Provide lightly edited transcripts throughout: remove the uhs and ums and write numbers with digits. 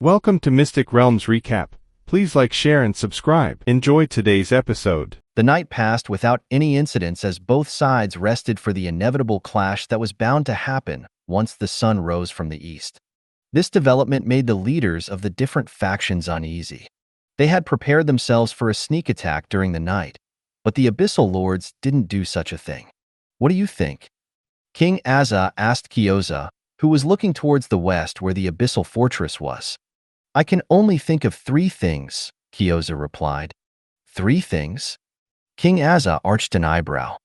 Welcome to Mystic Realms Recap. Please like, share, and subscribe. Enjoy today's episode. The night passed without any incidents as both sides rested for the inevitable clash that was bound to happen once the sun rose from the east. This development made the leaders of the different factions uneasy. They had prepared themselves for a sneak attack during the night, but the Abyssal Lords didn't do such a thing. What do you think? King Azza asked Kyoza, who was looking towards the west where the Abyssal Fortress was. I can only think of 3 things, Kyoza replied. 3 things? King Azza arched an eyebrow.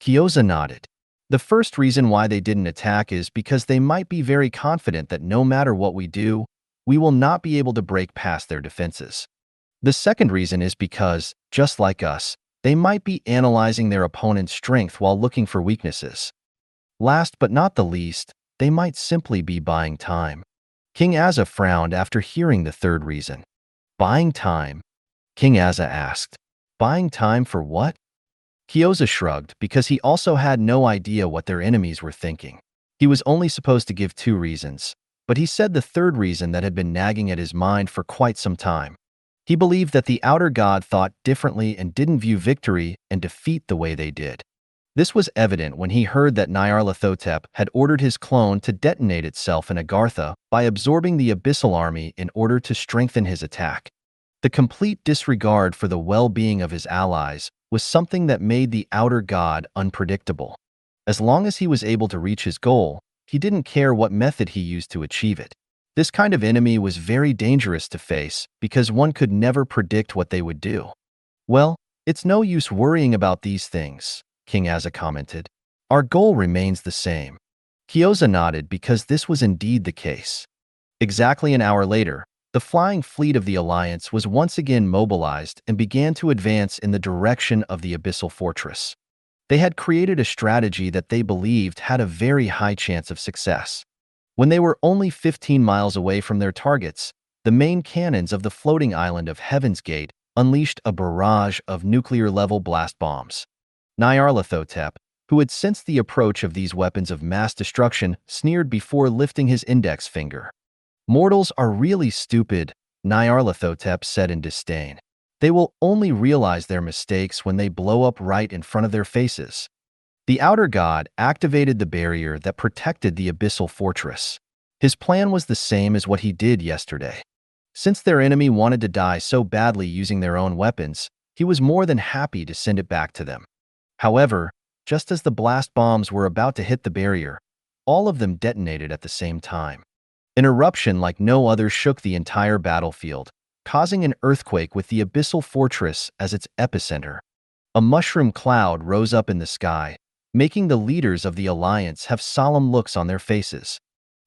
Kyoza nodded. The first reason why they didn't attack is because they might be very confident that no matter what we do, we will not be able to break past their defenses. The second reason is because, just like us, they might be analyzing their opponent's strength while looking for weaknesses. Last but not the least, they might simply be buying time. King Azza frowned after hearing the third reason. Buying time? King Azza asked. Buying time for what? Kyoza shrugged because he also had no idea what their enemies were thinking. He was only supposed to give 2 reasons, but he said the third reason that had been nagging at his mind for quite some time. He believed that the outer god thought differently and didn't view victory and defeat the way they did. This was evident when he heard that Nyarlathotep had ordered his clone to detonate itself in Agartha by absorbing the Abyssal army in order to strengthen his attack. The complete disregard for the well-being of his allies was something that made the outer god unpredictable. As long as he was able to reach his goal, he didn't care what method he used to achieve it. This kind of enemy was very dangerous to face because one could never predict what they would do. Well, it's no use worrying about these things, King Azza commented. Our goal remains the same. Kyoza nodded because this was indeed the case. Exactly an hour later, the flying fleet of the Alliance was once again mobilized and began to advance in the direction of the Abyssal Fortress. They had created a strategy that they believed had a very high chance of success. When they were only 15 miles away from their targets, the main cannons of the floating island of Heaven's Gate unleashed a barrage of nuclear-level blast bombs. Nyarlathotep, who had sensed the approach of these weapons of mass destruction, sneered before lifting his index finger. Mortals are really stupid, Nyarlathotep said in disdain. They will only realize their mistakes when they blow up right in front of their faces. The outer god activated the barrier that protected the Abyssal Fortress. His plan was the same as what he did yesterday. Since their enemy wanted to die so badly using their own weapons, he was more than happy to send it back to them. However, just as the blast bombs were about to hit the barrier, all of them detonated at the same time. An eruption like no other shook the entire battlefield, causing an earthquake with the Abyssal Fortress as its epicenter. A mushroom cloud rose up in the sky, making the leaders of the Alliance have solemn looks on their faces.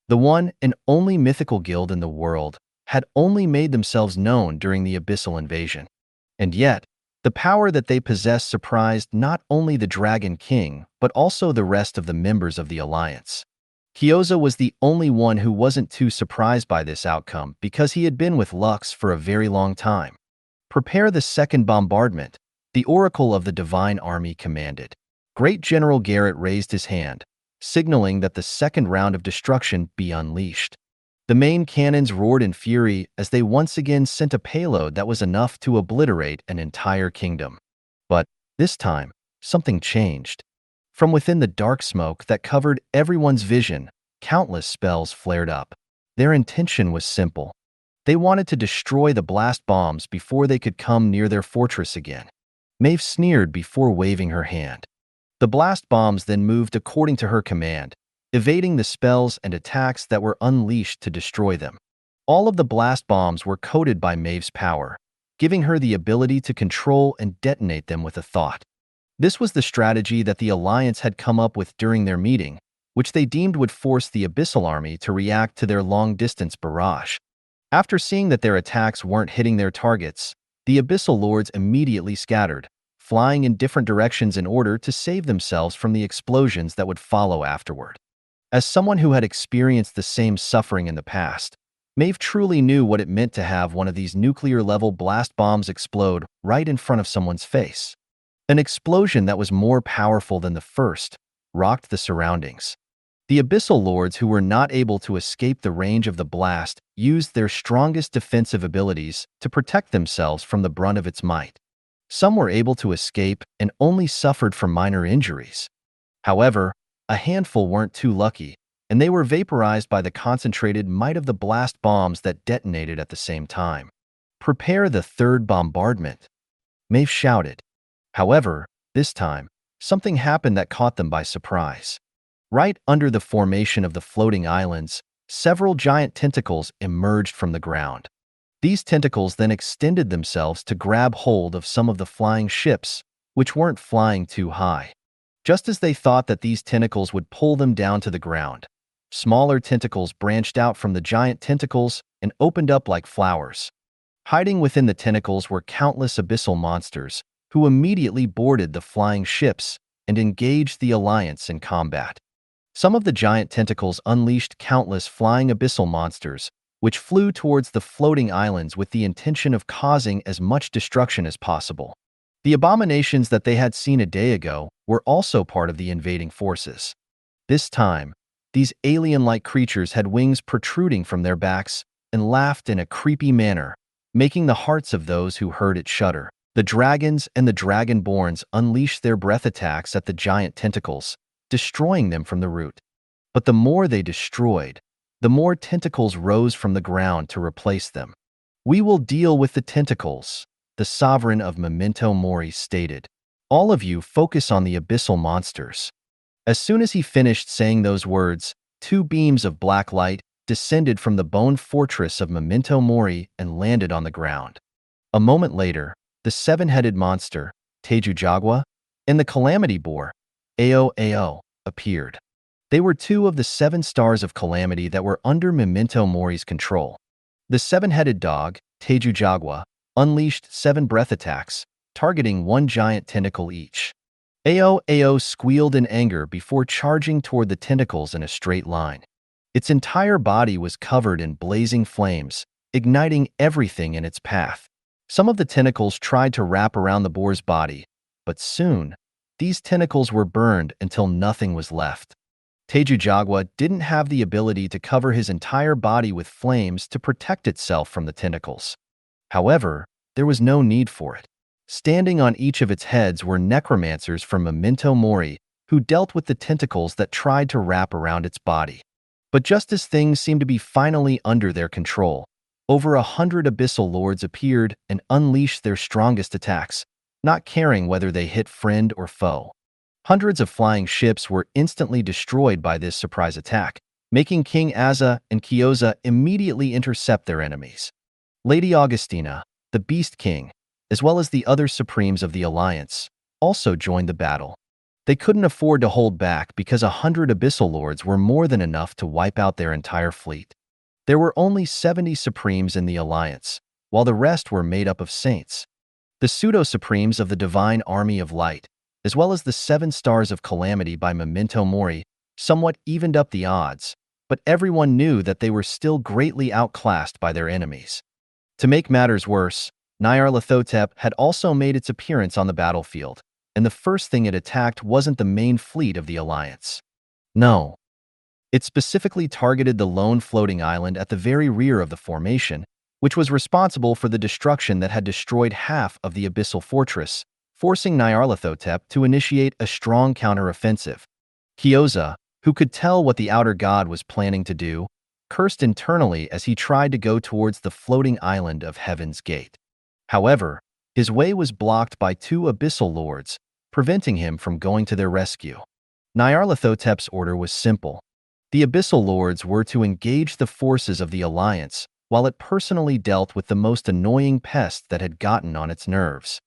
The one and only mythical guild in the world had only made themselves known during the Abyssal invasion. And yet, the power that they possessed surprised not only the Dragon King, but also the rest of the members of the Alliance. Kyoza was the only one who wasn't too surprised by this outcome because he had been with Lux for a very long time. Prepare the second bombardment, the Oracle of the Divine Army commanded. Great General Garrett raised his hand, signaling that the second round of destruction be unleashed. The main cannons roared in fury as they once again sent a payload that was enough to obliterate an entire kingdom. But this time, something changed. From within the dark smoke that covered everyone's vision, countless spells flared up. Their intention was simple. They wanted to destroy the blast bombs before they could come near their fortress again. Maeve sneered before waving her hand. The blast bombs then moved according to her command, evading the spells and attacks that were unleashed to destroy them. All of the blast bombs were coated by Maeve's power, giving her the ability to control and detonate them with a thought. This was the strategy that the Alliance had come up with during their meeting, which they deemed would force the Abyssal army to react to their long-distance barrage. After seeing that their attacks weren't hitting their targets, the Abyssal Lords immediately scattered, flying in different directions in order to save themselves from the explosions that would follow afterward. As someone who had experienced the same suffering in the past, Maeve truly knew what it meant to have one of these nuclear-level blast bombs explode right in front of someone's face. An explosion that was more powerful than the first rocked the surroundings. The Abyssal Lords who were not able to escape the range of the blast used their strongest defensive abilities to protect themselves from the brunt of its might. Some were able to escape and only suffered from minor injuries. However, a handful weren't too lucky, and they were vaporized by the concentrated might of the blast bombs that detonated at the same time. "Prepare the third bombardment," Maeve shouted. However, this time, something happened that caught them by surprise. Right under the formation of the floating islands, several giant tentacles emerged from the ground. These tentacles then extended themselves to grab hold of some of the flying ships, which weren't flying too high. Just as they thought that these tentacles would pull them down to the ground, smaller tentacles branched out from the giant tentacles and opened up like flowers. Hiding within the tentacles were countless abyssal monsters, who immediately boarded the flying ships and engaged the Alliance in combat. Some of the giant tentacles unleashed countless flying abyssal monsters, which flew towards the floating islands with the intention of causing as much destruction as possible. The abominations that they had seen a day ago were also part of the invading forces. This time, these alien-like creatures had wings protruding from their backs and laughed in a creepy manner, making the hearts of those who heard it shudder. The dragons and the dragonborns unleashed their breath attacks at the giant tentacles, destroying them from the root. But the more they destroyed, the more tentacles rose from the ground to replace them. "We will deal with the tentacles," the sovereign of Memento Mori stated. "All of you focus on the abyssal monsters." As soon as he finished saying those words, two beams of black light descended from the bone fortress of Memento Mori and landed on the ground. A moment later, the seven-headed monster, Teju-Jagwa, and the calamity boar, Ao, appeared. They were two of the 7 stars of calamity that were under Memento Mori's control. The seven-headed dog, Teju-Jagwa, unleashed 7 breath attacks, targeting 1 giant tentacle each. Ao squealed in anger before charging toward the tentacles in a straight line. Its entire body was covered in blazing flames, igniting everything in its path. Some of the tentacles tried to wrap around the boar's body, but soon, these tentacles were burned until nothing was left. Teju-Jagwa didn't have the ability to cover his entire body with flames to protect itself from the tentacles. However, there was no need for it. Standing on each of its heads were necromancers from Memento Mori, who dealt with the tentacles that tried to wrap around its body. But just as things seemed to be finally under their control, over 100 abyssal lords appeared and unleashed their strongest attacks, not caring whether they hit friend or foe. Hundreds of flying ships were instantly destroyed by this surprise attack, making King Azza and Kyoza immediately intercept their enemies. Lady Augustina, the Beast King, as well as the other supremes of the Alliance, also joined the battle. They couldn't afford to hold back because 100 abyssal lords were more than enough to wipe out their entire fleet. There were only 70 supremes in the Alliance, while the rest were made up of saints. The pseudo-supremes of the Divine Army of Light, as well as the 7 stars of calamity by Memento Mori, somewhat evened up the odds, but everyone knew that they were still greatly outclassed by their enemies. To make matters worse, Nyarlathotep had also made its appearance on the battlefield, and the first thing it attacked wasn't the main fleet of the Alliance. No. It specifically targeted the lone floating island at the very rear of the formation, which was responsible for the destruction that had destroyed half of the abyssal fortress, forcing Nyarlathotep to initiate a strong counter-offensive. Kyoza, who could tell what the outer god was planning to do, cursed internally as he tried to go towards the floating island of Heaven's Gate. However, his way was blocked by 2 abyssal lords, preventing him from going to their rescue. Nyarlathotep's order was simple. The abyssal lords were to engage the forces of the Alliance, while it personally dealt with the most annoying pest that had gotten on its nerves.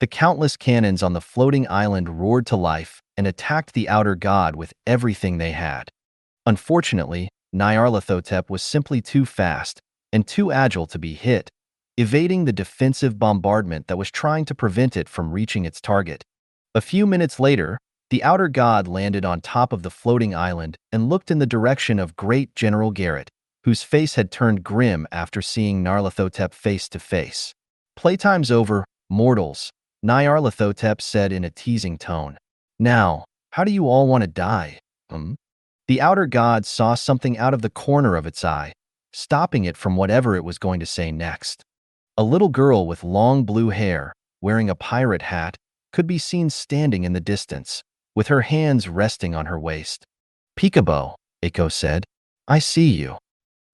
The countless cannons on the floating island roared to life and attacked the outer god with everything they had. Unfortunately, Nyarlathotep was simply too fast and too agile to be hit, evading the defensive bombardment that was trying to prevent it from reaching its target. A few minutes later, the outer god landed on top of the floating island and looked in the direction of Great General Garrett, whose face had turned grim after seeing Nyarlathotep face to face. "Playtime's over, mortals," Nyarlathotep said in a teasing tone. "Now, how do you all want to die? The outer god saw something out of the corner of its eye, stopping it from whatever it was going to say next. A little girl with long blue hair, wearing a pirate hat, could be seen standing in the distance, with her hands resting on her waist. "Peekaboo," Eiko said. "I see you."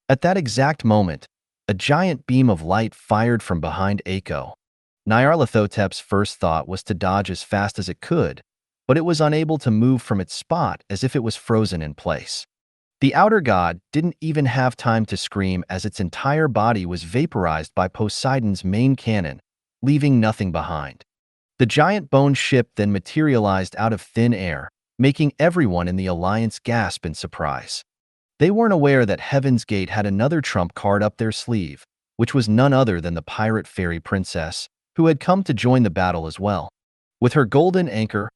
At that exact moment, a giant beam of light fired from behind Eiko. Nyarlathotep's first thought was to dodge as fast as it could, but it was unable to move from its spot as if it was frozen in place. The outer god didn't even have time to scream as its entire body was vaporized by Poseidon's main cannon, leaving nothing behind. The giant bone ship then materialized out of thin air, making everyone in the Alliance gasp in surprise. They weren't aware that Heaven's Gate had another trump card up their sleeve, which was none other than the pirate fairy princess, who had come to join the battle as well. With her golden anchor,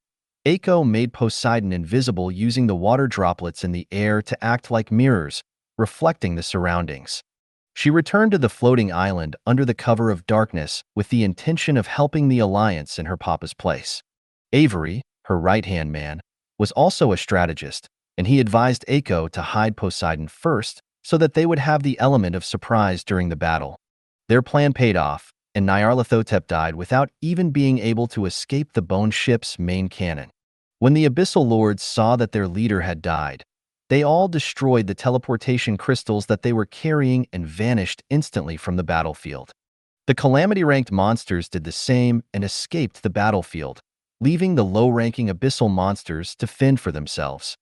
Eiko made Poseidon invisible using the water droplets in the air to act like mirrors, reflecting the surroundings. She returned to the floating island under the cover of darkness with the intention of helping the Alliance in her papa's place. Avery, her right-hand man, was also a strategist, and he advised Eiko to hide Poseidon first so that they would have the element of surprise during the battle. Their plan paid off, and Nyarlathotep died without even being able to escape the bone ship's main cannon. When the Abyssal Lords saw that their leader had died, they all destroyed the teleportation crystals that they were carrying and vanished instantly from the battlefield. The Calamity-ranked monsters did the same and escaped the battlefield, leaving the low-ranking Abyssal monsters to fend for themselves.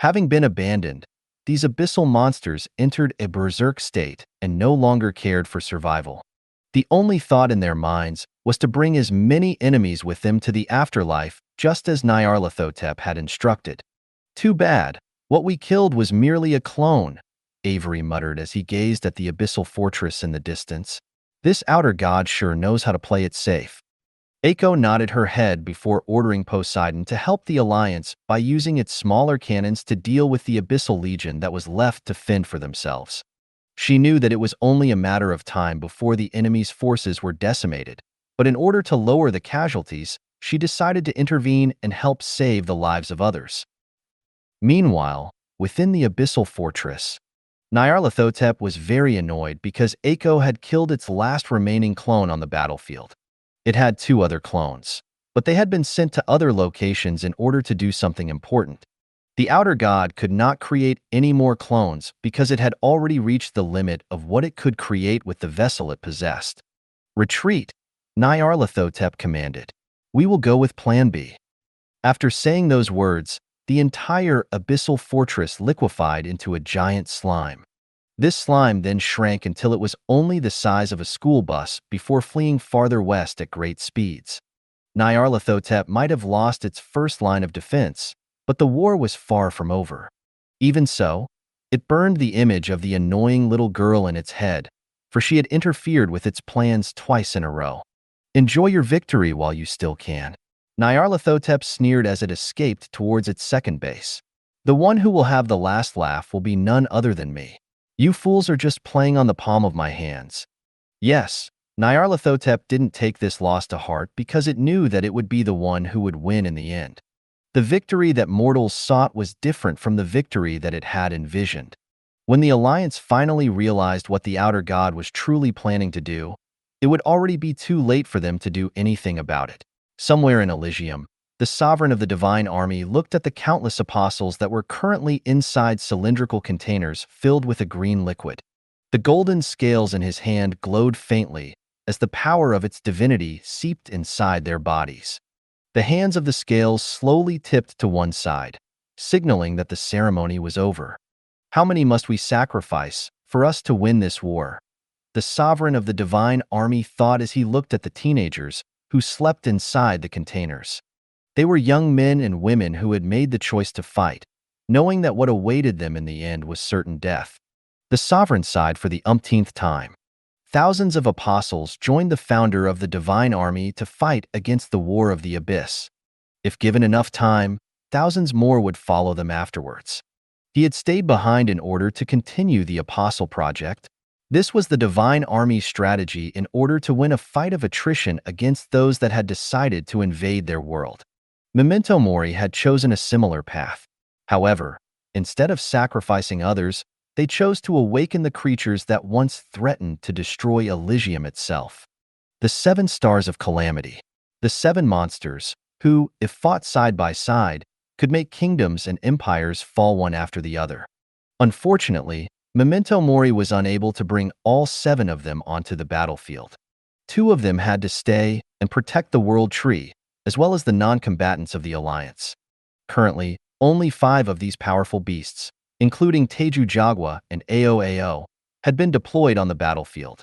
Having been abandoned, these Abyssal monsters entered a berserk state and no longer cared for survival. The only thought in their minds was to bring as many enemies with them to the afterlife, just as Nyarlathotep had instructed. "Too bad. What we killed was merely a clone," Avery muttered as he gazed at the abyssal fortress in the distance. "This outer god sure knows how to play it safe." Eiko nodded her head before ordering Poseidon to help the Alliance by using its smaller cannons to deal with the Abyssal Legion that was left to fend for themselves. She knew that it was only a matter of time before the enemy's forces were decimated, but in order to lower the casualties, she decided to intervene and help save the lives of others. Meanwhile, within the Abyssal Fortress, Nyarlathotep was very annoyed because Eiko had killed its last remaining clone on the battlefield. It had 2 other clones, but they had been sent to other locations in order to do something important. The outer god could not create any more clones because it had already reached the limit of what it could create with the vessel it possessed. "Retreat," Nyarlathotep commanded. "We will go with Plan B." After saying those words, the entire abyssal fortress liquefied into a giant slime. This slime then shrank until it was only the size of a school bus before fleeing farther west at great speeds. Nyarlathotep might have lost its first line of defense, but the war was far from over. Even so, it burned the image of the annoying little girl in its head, for she had interfered with its plans twice in a row. "Enjoy your victory while you still can," Nyarlathotep sneered as it escaped towards its second base. "The one who will have the last laugh will be none other than me. You fools are just playing on the palm of my hands." Yes, Nyarlathotep didn't take this loss to heart because it knew that it would be the one who would win in the end. The victory that mortals sought was different from the victory that it had envisioned. When the Alliance finally realized what the outer god was truly planning to do, it would already be too late for them to do anything about it. Somewhere in Elysium, the sovereign of the divine army looked at the countless apostles that were currently inside cylindrical containers filled with a green liquid. The golden scales in his hand glowed faintly as the power of its divinity seeped inside their bodies. The hands of the scales slowly tipped to one side, signaling that the ceremony was over. "How many must we sacrifice for us to win this war?" the sovereign of the divine army thought as he looked at the teenagers who slept inside the containers. They were young men and women who had made the choice to fight, knowing that what awaited them in the end was certain death. The sovereign sighed for the umpteenth time. Thousands of apostles joined the founder of the divine army to fight against the war of the abyss. If given enough time, thousands more would follow them afterwards. He had stayed behind in order to continue the apostle project. This was the divine army's strategy in order to win a fight of attrition against those that had decided to invade their world. Memento Mori had chosen a similar path. However, Instead of sacrificing others, they chose to awaken the creatures that once threatened to destroy Elysium itself. The 7 stars of calamity. The 7 monsters, who, if fought side by side, could make kingdoms and empires fall one after the other. Unfortunately, Memento Mori was unable to bring all 7 of them onto the battlefield. 2 of them had to stay and protect the World Tree, as well as the non-combatants of the Alliance. Currently, only 5 of these powerful beasts, including Teju Jagwa and Ao, had been deployed on the battlefield.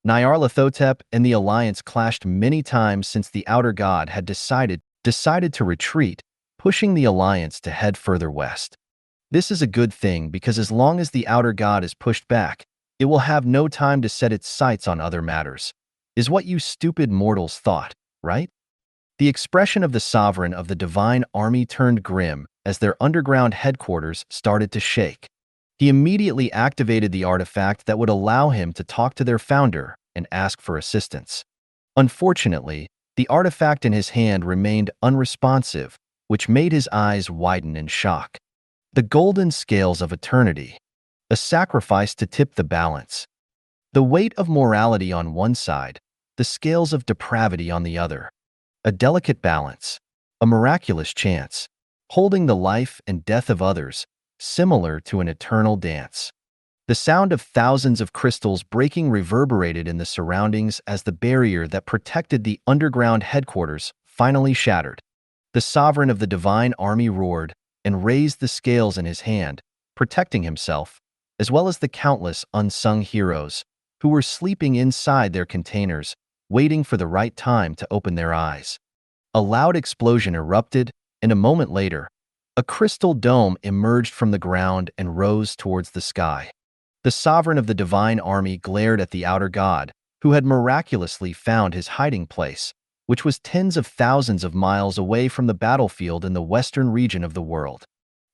Nyarlathotep and the Alliance clashed many times since the Outer God had decided to retreat, pushing the Alliance to head further west. This is a good thing because as long as the Outer God is pushed back, it will have no time to set its sights on other matters, is what you stupid mortals thought, right? The expression of the sovereign of the divine army turned grim as their underground headquarters started to shake. He immediately activated the artifact that would allow him to talk to their founder and ask for assistance. Unfortunately, the artifact in his hand remained unresponsive, which made his eyes widen in shock. The golden scales of eternity. A sacrifice to tip the balance. The weight of morality on one side, the scales of depravity on the other. A delicate balance. A miraculous chance. Holding the life and death of others, similar to an eternal dance. The sound of thousands of crystals breaking reverberated in the surroundings as the barrier that protected the underground headquarters finally shattered. The sovereign of the divine army roared and raised the scales in his hand, protecting himself, as well as the countless unsung heroes who were sleeping inside their containers, waiting for the right time to open their eyes. A loud explosion erupted, and a moment later, a crystal dome emerged from the ground and rose towards the sky. The sovereign of the divine army glared at the outer god, who had miraculously found his hiding place, which was tens of thousands of miles away from the battlefield in the western region of the world.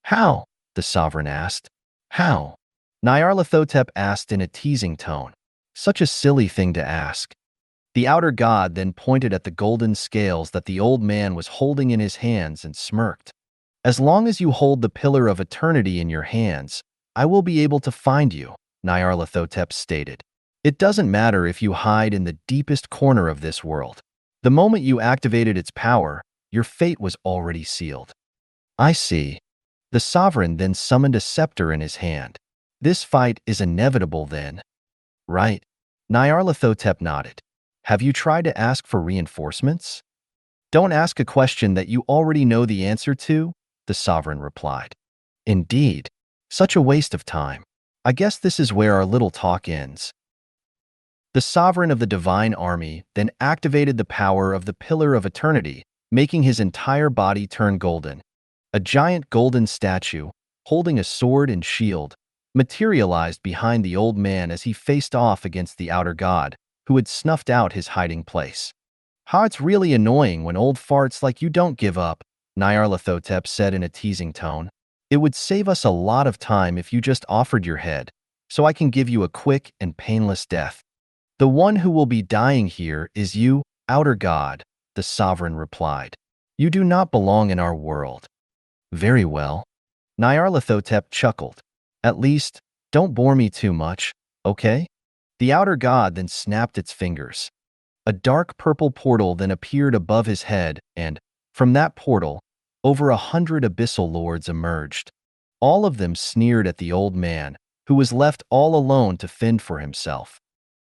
How? The sovereign asked. How? Nyarlathotep asked in a teasing tone. Such a silly thing to ask. The outer god then pointed at the golden scales that the old man was holding in his hands and smirked. As long as you hold the pillar of eternity in your hands, I will be able to find you, Nyarlathotep stated. It doesn't matter if you hide in the deepest corner of this world. The moment you activated its power, your fate was already sealed. I see. The sovereign then summoned a scepter in his hand. This fight is inevitable then. Right. Nyarlathotep nodded. Have you tried to ask for reinforcements? Don't ask a question that you already know the answer to, the sovereign replied. Indeed. Such a waste of time. I guess this is where our little talk ends. The sovereign of the divine army then activated the power of the Pillar of Eternity, making his entire body turn golden. A giant golden statue, holding a sword and shield, materialized behind the old man as he faced off against the outer god, who had snuffed out his hiding place. How it's really annoying when old farts like you don't give up, Nyarlathotep said in a teasing tone. It would save us a lot of time if you just offered your head, so I can give you a quick and painless death. The one who will be dying here is you, outer god, the sovereign replied. You do not belong in our world. Very well. Nyarlathotep chuckled. At least, don't bore me too much, okay? The outer god then snapped its fingers. A dark purple portal then appeared above his head, and, from that portal, over 100 abyssal lords emerged. All of them sneered at the old man, who was left all alone to fend for himself.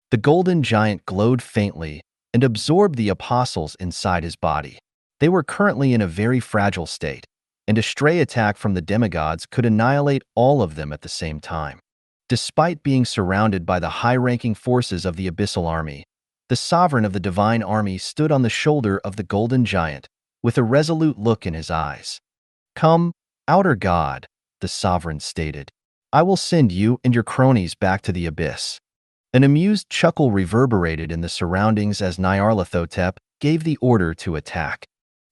The golden giant glowed faintly and absorbed the apostles inside his body. They were currently in a very fragile state, and a stray attack from the demigods could annihilate all of them at the same time. Despite being surrounded by the high-ranking forces of the abyssal army, the sovereign of the divine army stood on the shoulder of the golden giant, with a resolute look in his eyes. Come, outer god, the sovereign stated. I will send you and your cronies back to the abyss. An amused chuckle reverberated in the surroundings as Nyarlathotep gave the order to attack.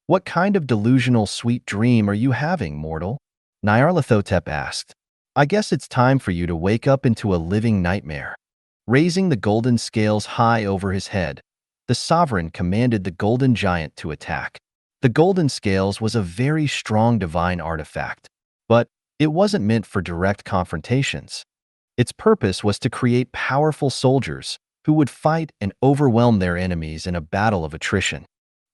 What kind of delusional sweet dream are you having, mortal? Nyarlathotep asked. I guess it's time for you to wake up into a living nightmare. Raising the golden scales high over his head, the sovereign commanded the golden giant to attack. The golden scales was a very strong divine artifact, but It wasn't meant for direct confrontations. Its purpose was to create powerful soldiers who would fight and overwhelm their enemies in a battle of attrition.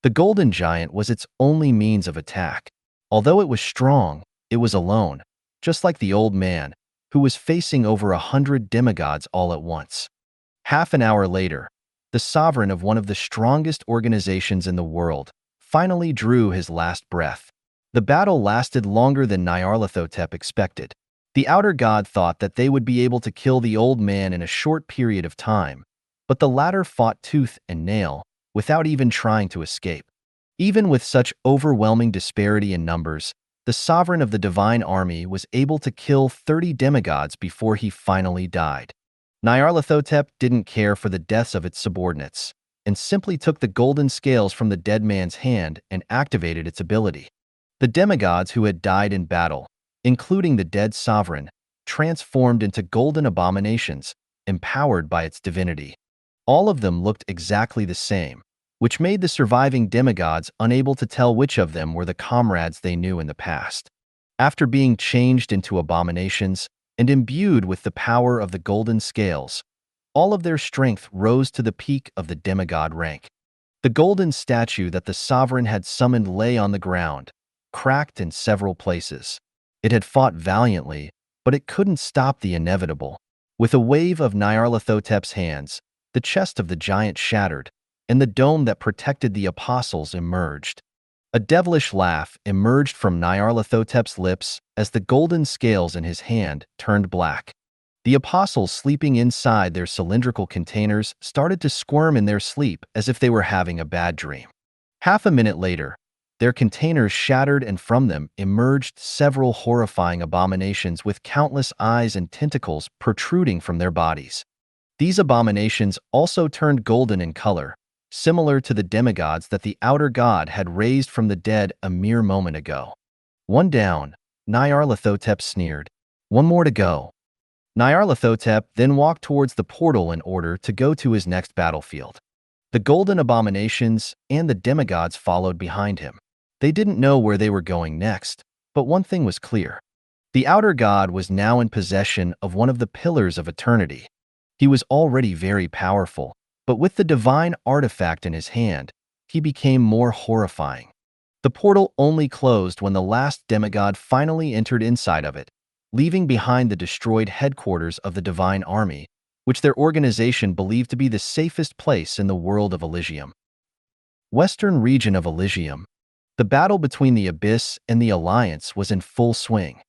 The Golden Giant was its only means of attack. Although it was strong, it was alone, just like the old man, who was facing over 100 demigods all at once. Half an hour later, the sovereign of one of the strongest organizations in the world finally drew his last breath. The battle lasted longer than Nyarlathotep expected. The outer god thought that they would be able to kill the old man in a short period of time, but the latter fought tooth and nail without even trying to escape. Even with such overwhelming disparity in numbers, the sovereign of the divine army was able to kill 30 demigods before he finally died. Nyarlathotep didn't care for the deaths of its subordinates, and simply took the golden scales from the dead man's hand and activated its ability. The demigods who had died in battle, including the dead sovereign, transformed into golden abominations, empowered by its divinity. All of them looked exactly the same, which made the surviving demigods unable to tell which of them were the comrades they knew in the past. After being changed into abominations and imbued with the power of the golden scales, all of their strength rose to the peak of the demigod rank. The golden statue that the sovereign had summoned lay on the ground, cracked in several places. It had fought valiantly, but it couldn't stop the inevitable. With a wave of Nyarlathotep's hands, the chest of the giant shattered, and the dome that protected the apostles emerged. A devilish laugh emerged from Nyarlathotep's lips as the golden scales in his hand turned black. The apostles sleeping inside their cylindrical containers started to squirm in their sleep as if they were having a bad dream. Half a minute later, their containers shattered and from them emerged several horrifying abominations with countless eyes and tentacles protruding from their bodies. These abominations also turned golden in color, similar to the demigods that the outer god had raised from the dead a mere moment ago. One down, Nyarlathotep sneered. One more to go. Nyarlathotep then walked towards the portal in order to go to his next battlefield. The golden abominations and the demigods followed behind him. They didn't know where they were going next, but one thing was clear. The outer god was now in possession of one of the pillars of eternity. He was already very powerful, but with the divine artifact in his hand, he became more horrifying. The portal only closed when the last demigod finally entered inside of it, leaving behind the destroyed headquarters of the divine army, which their organization believed to be the safest place in the world of Elysium. Western region of Elysium. The battle between the Abyss and the Alliance was in full swing.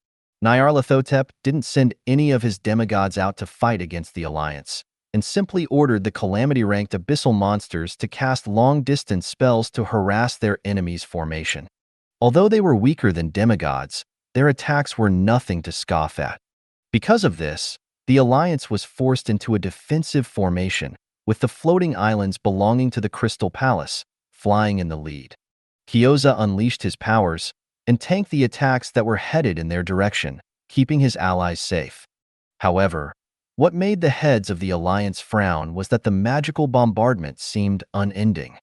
Nyarlathotep didn't send any of his demigods out to fight against the Alliance, and simply ordered the calamity-ranked abyssal monsters to cast long-distance spells to harass their enemies' formation. Although they were weaker than demigods, their attacks were nothing to scoff at. Because of this, the Alliance was forced into a defensive formation, with the floating islands belonging to the Crystal Palace flying in the lead. Kyoza unleashed his powers and tanked the attacks that were headed in their direction, keeping his allies safe. However, what made the heads of the Alliance frown was that the magical bombardment seemed unending.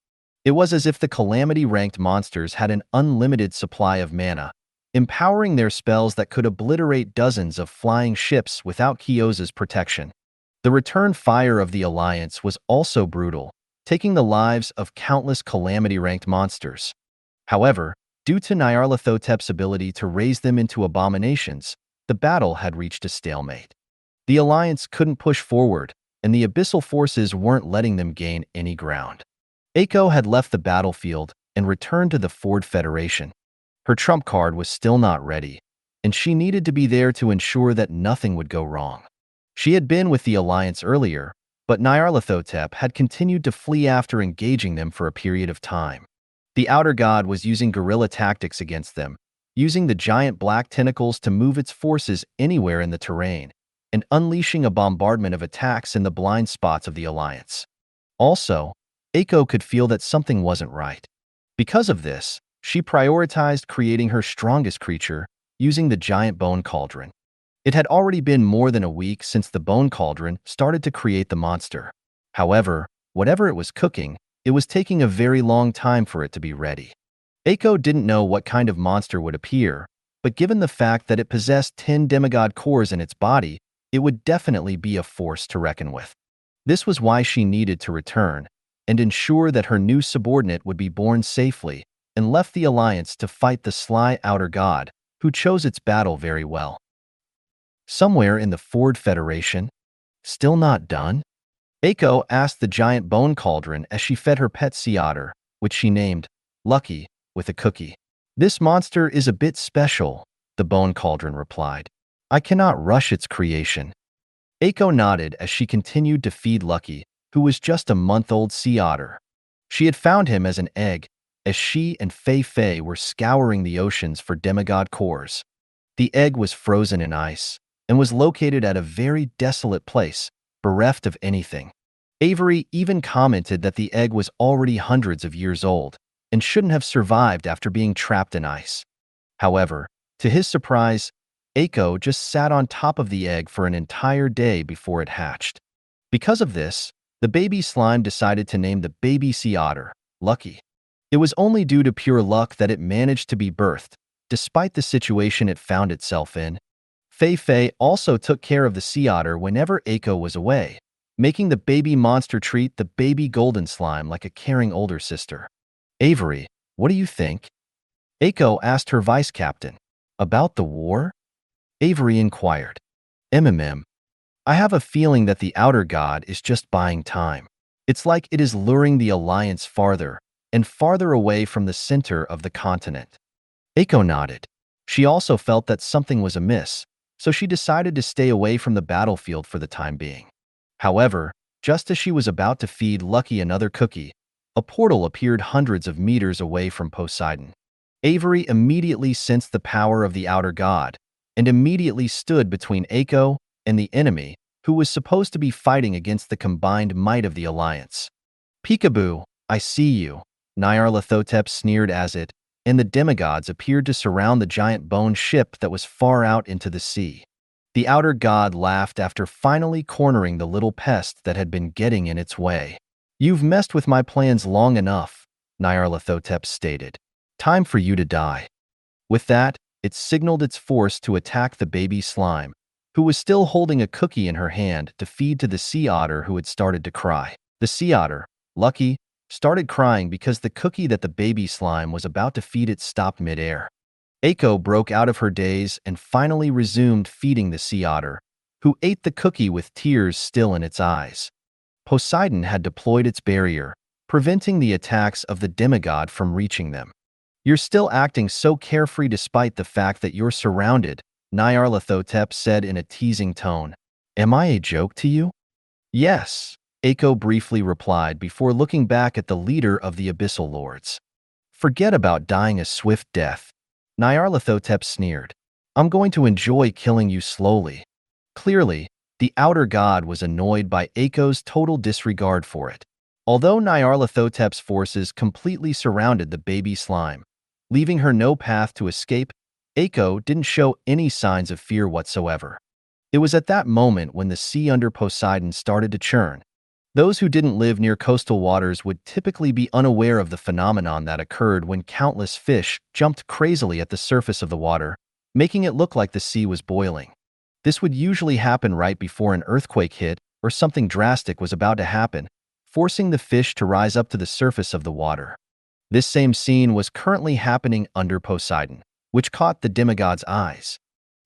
It was as if the calamity-ranked monsters had an unlimited supply of mana, empowering their spells that could obliterate dozens of flying ships without Kyoza's protection. The return fire of the Alliance was also brutal, taking the lives of countless calamity-ranked monsters. However, due to Nyarlathotep's ability to raise them into abominations, the battle had reached a stalemate. The Alliance couldn't push forward, and the abyssal forces weren't letting them gain any ground. Eiko had left the battlefield and returned to the Ford Federation. Her trump card was still not ready, and she needed to be there to ensure that nothing would go wrong. She had been with the Alliance earlier, but Nyarlathotep had continued to flee after engaging them for a period of time. The outer god was using guerrilla tactics against them, using the giant black tentacles to move its forces anywhere in the terrain, and unleashing a bombardment of attacks in the blind spots of the Alliance. Also, Eiko could feel that something wasn't right. Because of this, she prioritized creating her strongest creature, using the giant bone cauldron. It had already been more than a week since the bone cauldron started to create the monster. However, whatever it was cooking, it was taking a very long time for it to be ready. Eiko didn't know what kind of monster would appear, but given the fact that it possessed 10 demigod cores in its body, it would definitely be a force to reckon with. This was why she needed to return and ensure that her new subordinate would be born safely, and left the Alliance to fight the sly outer god, who chose its battle very well. Somewhere in the Ford Federation, still not done? Eiko asked the giant bone cauldron as she fed her pet sea otter, which she named Lucky, with a cookie. This monster is a bit special, the bone cauldron replied. I cannot rush its creation. Eiko nodded as she continued to feed Lucky, who was just a month-old sea otter. She had found him as an egg, as she and Fei Fei were scouring the oceans for demigod cores. The egg was frozen in ice and was located at a very desolate place, bereft of anything. Avery even commented that the egg was already hundreds of years old and shouldn't have survived after being trapped in ice. However, to his surprise, Eiko just sat on top of the egg for an entire day before it hatched. Because of this, the baby slime decided to name the baby sea otter Lucky. It was only due to pure luck that it managed to be birthed, despite the situation it found itself in. Fei Fei also took care of the sea otter whenever Eiko was away, making the baby monster treat the baby golden slime like a caring older sister. Avery, what do you think? Eiko asked her vice captain. About the war? Avery inquired. I have a feeling that the outer god is just buying time. It's like it is luring the Alliance farther and farther away from the center of the continent. Eiko nodded. She also felt that something was amiss, so she decided to stay away from the battlefield for the time being. However, just as she was about to feed Lucky another cookie, a portal appeared hundreds of meters away from Poseidon. Avery immediately sensed the power of the outer god and immediately stood between Eiko and the enemy, who was supposed to be fighting against the combined might of the Alliance. Peekaboo, I see you, Nyarlathotep sneered as it, and the demigods appeared to surround the giant bone ship that was far out into the sea. The outer god laughed after finally cornering the little pest that had been getting in its way. You've messed with my plans long enough, Nyarlathotep stated. Time for you to die. With that, it signaled its force to attack the baby slime, who was still holding a cookie in her hand to feed to the sea otter who had started to cry. The sea otter, Lucky, started crying because the cookie that the baby slime was about to feed it stopped midair. Eiko broke out of her daze and finally resumed feeding the sea otter, who ate the cookie with tears still in its eyes. Poseidon had deployed its barrier, preventing the attacks of the demigod from reaching them. You're still acting so carefree despite the fact that you're surrounded, Nyarlathotep said in a teasing tone. Am I a joke to you? Yes, Eiko briefly replied before looking back at the leader of the Abyssal Lords. Forget about dying a swift death, Nyarlathotep sneered. I'm going to enjoy killing you slowly. Clearly, the outer god was annoyed by Eiko's total disregard for it. Although Nyarlathotep's forces completely surrounded the baby slime, leaving her no path to escape, Eiko didn't show any signs of fear whatsoever. It was at that moment when the sea under Poseidon started to churn. Those who didn't live near coastal waters would typically be unaware of the phenomenon that occurred when countless fish jumped crazily at the surface of the water, making it look like the sea was boiling. This would usually happen right before an earthquake hit or something drastic was about to happen, forcing the fish to rise up to the surface of the water. This same scene was currently happening under Poseidon, which caught the demigod's eyes.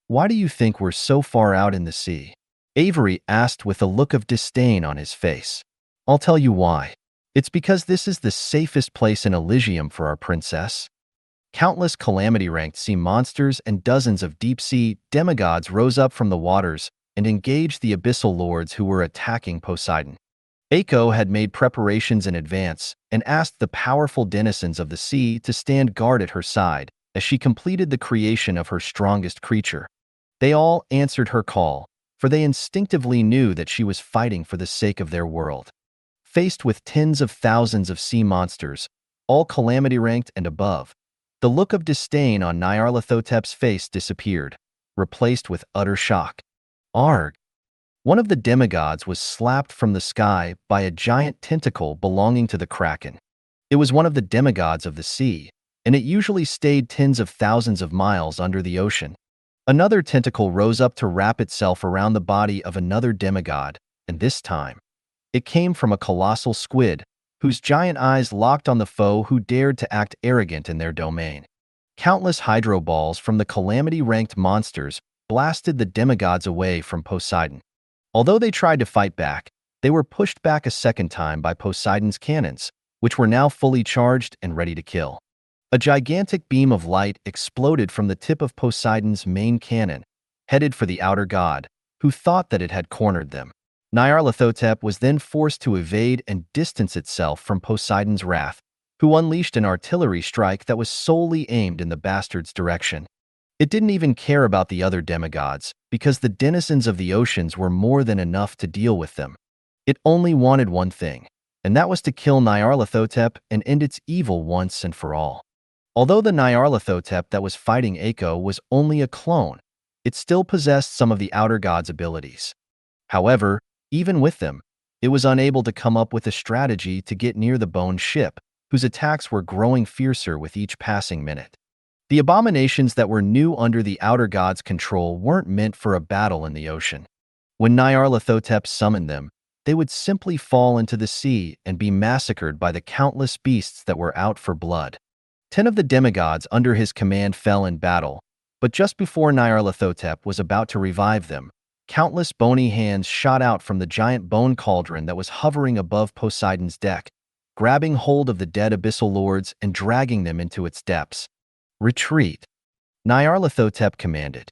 Why do you think we're so far out in the sea? Avery asked with a look of disdain on his face. I'll tell you why. It's because this is the safest place in Elysium for our princess. Countless calamity-ranked sea monsters and dozens of deep-sea demigods rose up from the waters and engaged the Abyssal Lords who were attacking Poseidon. Eiko had made preparations in advance and asked the powerful denizens of the sea to stand guard at her side as she completed the creation of her strongest creature. They all answered her call, for they instinctively knew that she was fighting for the sake of their world. Faced with tens of thousands of sea monsters, all calamity-ranked and above, the look of disdain on Nyarlathotep's face disappeared, replaced with utter shock. Arg! One of the demigods was slapped from the sky by a giant tentacle belonging to the Kraken. It was one of the demigods of the sea, and it usually stayed tens of thousands of miles under the ocean. Another tentacle rose up to wrap itself around the body of another demigod, and this time, it came from a colossal squid, whose giant eyes locked on the foe who dared to act arrogant in their domain. Countless hydro balls from the calamity-ranked monsters blasted the demigods away from Poseidon. Although they tried to fight back, they were pushed back a second time by Poseidon's cannons, which were now fully charged and ready to kill. A gigantic beam of light exploded from the tip of Poseidon's main cannon, headed for the outer god, who thought that it had cornered them. Nyarlathotep was then forced to evade and distance itself from Poseidon's wrath, who unleashed an artillery strike that was solely aimed in the bastard's direction. It didn't even care about the other demigods, because the denizens of the oceans were more than enough to deal with them. It only wanted one thing, and that was to kill Nyarlathotep and end its evil once and for all. Although the Nyarlathotep that was fighting Ako was only a clone, it still possessed some of the outer god's abilities. However, even with them, it was unable to come up with a strategy to get near the bone ship, whose attacks were growing fiercer with each passing minute. The abominations that were new under the outer god's control weren't meant for a battle in the ocean. When Nyarlathotep summoned them, they would simply fall into the sea and be massacred by the countless beasts that were out for blood. 10 of the demigods under his command fell in battle, but just before Nyarlathotep was about to revive them, countless bony hands shot out from the giant bone cauldron that was hovering above Poseidon's deck, grabbing hold of the dead abyssal lords and dragging them into its depths. Retreat, Nyarlathotep commanded.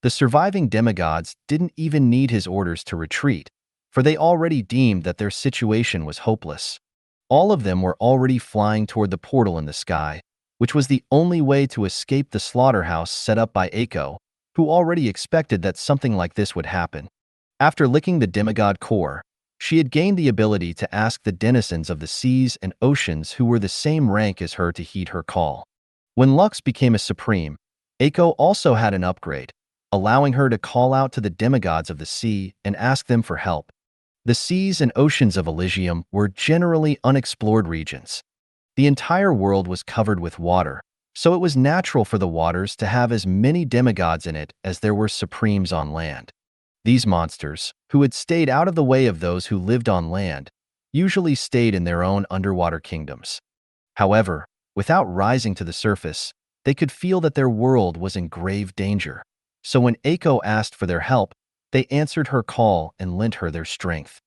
The surviving demigods didn't even need his orders to retreat, for they already deemed that their situation was hopeless. All of them were already flying toward the portal in the sky, which was the only way to escape the slaughterhouse set up by Ako, who already expected that something like this would happen. After licking the demigod core, she had gained the ability to ask the denizens of the seas and oceans who were the same rank as her to heed her call. When Lux became a supreme, Ako also had an upgrade, allowing her to call out to the demigods of the sea and ask them for help. The seas and oceans of Elysium were generally unexplored regions. The entire world was covered with water, so it was natural for the waters to have as many demigods in it as there were supremes on land. These monsters, who had stayed out of the way of those who lived on land, usually stayed in their own underwater kingdoms. However, without rising to the surface, they could feel that their world was in grave danger. So when Ako asked for their help, they answered her call and lent her their strength.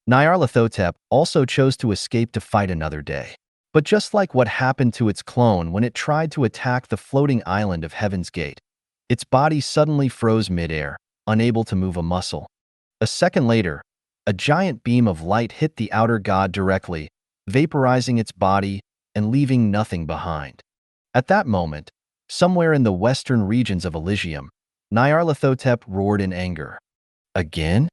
Nyarlathotep also chose to escape to fight another day. But just like what happened to its clone when it tried to attack the floating island of Heaven's Gate, its body suddenly froze midair, unable to move a muscle. A second later, a giant beam of light hit the outer god directly, vaporizing its body and leaving nothing behind. At that moment, somewhere in the western regions of Elysium, Nyarlathotep roared in anger. Again?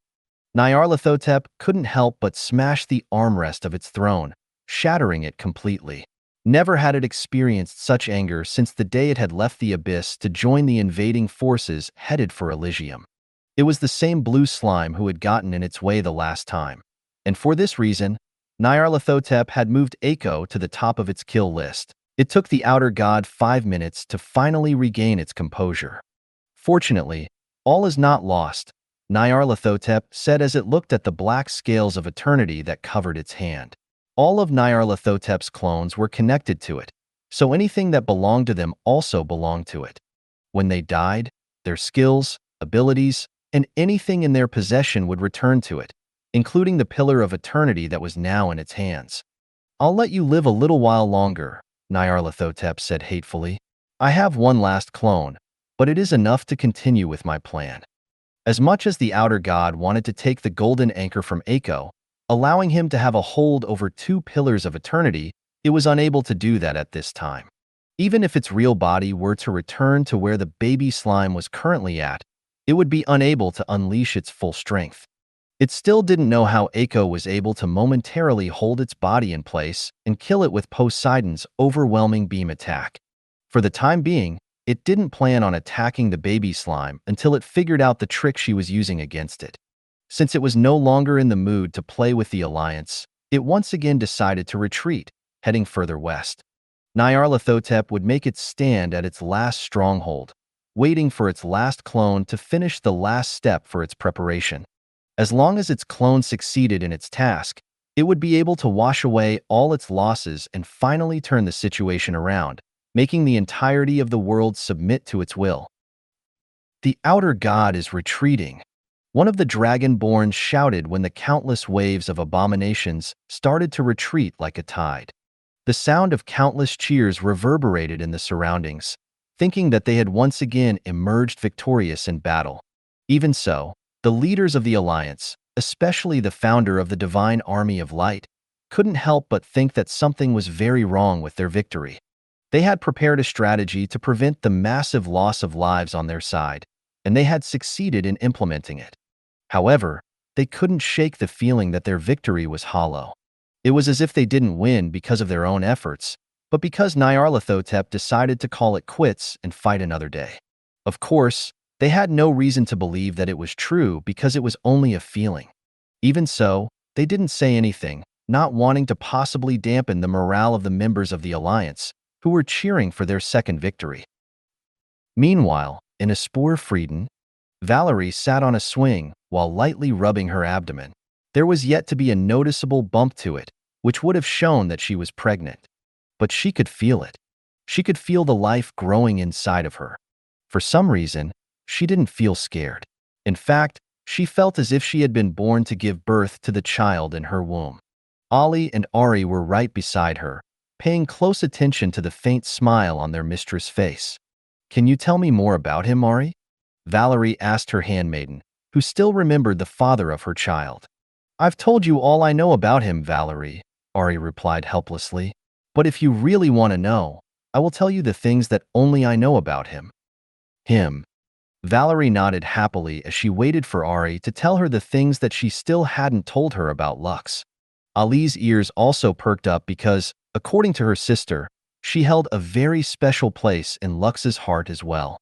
Nyarlathotep couldn't help but smash the armrest of its throne, shattering it completely. Never had it experienced such anger since the day it had left the abyss to join the invading forces headed for Elysium. It was the same blue slime who had gotten in its way the last time, and for this reason, Nyarlathotep had moved Ako to the top of its kill list. It took the outer god 5 minutes to finally regain its composure. Fortunately, all is not lost, Nyarlathotep said as it looked at the black scales of eternity that covered its hand. All of Nyarlathotep's clones were connected to it, so anything that belonged to them also belonged to it. When they died, their skills, abilities, and anything in their possession would return to it, including the pillar of eternity that was now in its hands. "I'll let you live a little while longer," Nyarlathotep said hatefully. "I have one last clone, but it is enough to continue with my plan." As much as the outer god wanted to take the golden anchor from Ako, allowing him to have a hold over 2 pillars of eternity, it was unable to do that at this time. Even if its real body were to return to where the baby slime was currently at, it would be unable to unleash its full strength. It still didn't know how Ako was able to momentarily hold its body in place and kill it with Poseidon's overwhelming beam attack. For the time being, it didn't plan on attacking the baby slime until it figured out the trick she was using against it. Since it was no longer in the mood to play with the Alliance, it once again decided to retreat, heading further west. Nyarlathotep would make its stand at its last stronghold, waiting for its last clone to finish the last step for its preparation. As long as its clone succeeded in its task, it would be able to wash away all its losses and finally turn the situation around, making the entirety of the world submit to its will. The outer god is retreating. One of the dragonborns shouted when the countless waves of abominations started to retreat like a tide. The sound of countless cheers reverberated in the surroundings, thinking that they had once again emerged victorious in battle. Even so, the leaders of the alliance, especially the founder of the Divine Army of Light, couldn't help but think that something was very wrong with their victory. They had prepared a strategy to prevent the massive loss of lives on their side, and they had succeeded in implementing it. However, they couldn't shake the feeling that their victory was hollow. It was as if they didn't win because of their own efforts, but because Nyarlathotep decided to call it quits and fight another day. Of course, they had no reason to believe that it was true because it was only a feeling. Even so, they didn't say anything, not wanting to possibly dampen the morale of the members of the alliance, who were cheering for their second victory. Meanwhile, in Aspur-Frieden, Valerie sat on a swing while lightly rubbing her abdomen. There was yet to be a noticeable bump to it, which would have shown that she was pregnant. But she could feel it. She could feel the life growing inside of her. For some reason, she didn't feel scared. In fact, she felt as if she had been born to give birth to the child in her womb. Ali and Ari were right beside her, paying close attention to the faint smile on their mistress' face. "Can you tell me more about him, Ari?" Valerie asked her handmaiden, who still remembered the father of her child. "I've told you all I know about him, Valerie," Ari replied helplessly. "But if you really want to know, I will tell you the things that only I know about him." Him. Valerie nodded happily as she waited for Ari to tell her the things that she still hadn't told her about Lux. Ali's ears also perked up because, according to her sister, she held a very special place in Lux's heart as well.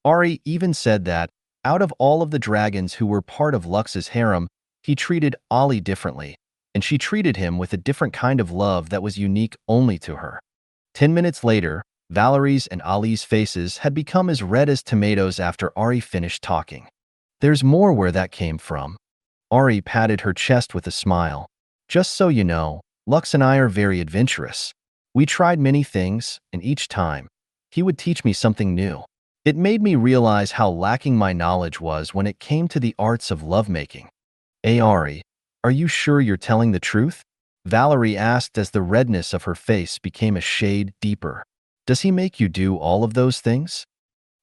Ari even said that, out of all of the dragons who were part of Lux's harem, he treated Ali differently, and she treated him with a different kind of love that was unique only to her. 10 minutes later, Valerie's and Ali's faces had become as red as tomatoes after Ari finished talking. "There's more where that came from." Ari patted her chest with a smile. "Just so you know, Lux and I are very adventurous. We tried many things, and each time, he would teach me something new. It made me realize how lacking my knowledge was when it came to the arts of lovemaking." Ari, are you sure you're telling the truth?" Valerie asked as the redness of her face became a shade deeper. "Does he make you do all of those things?"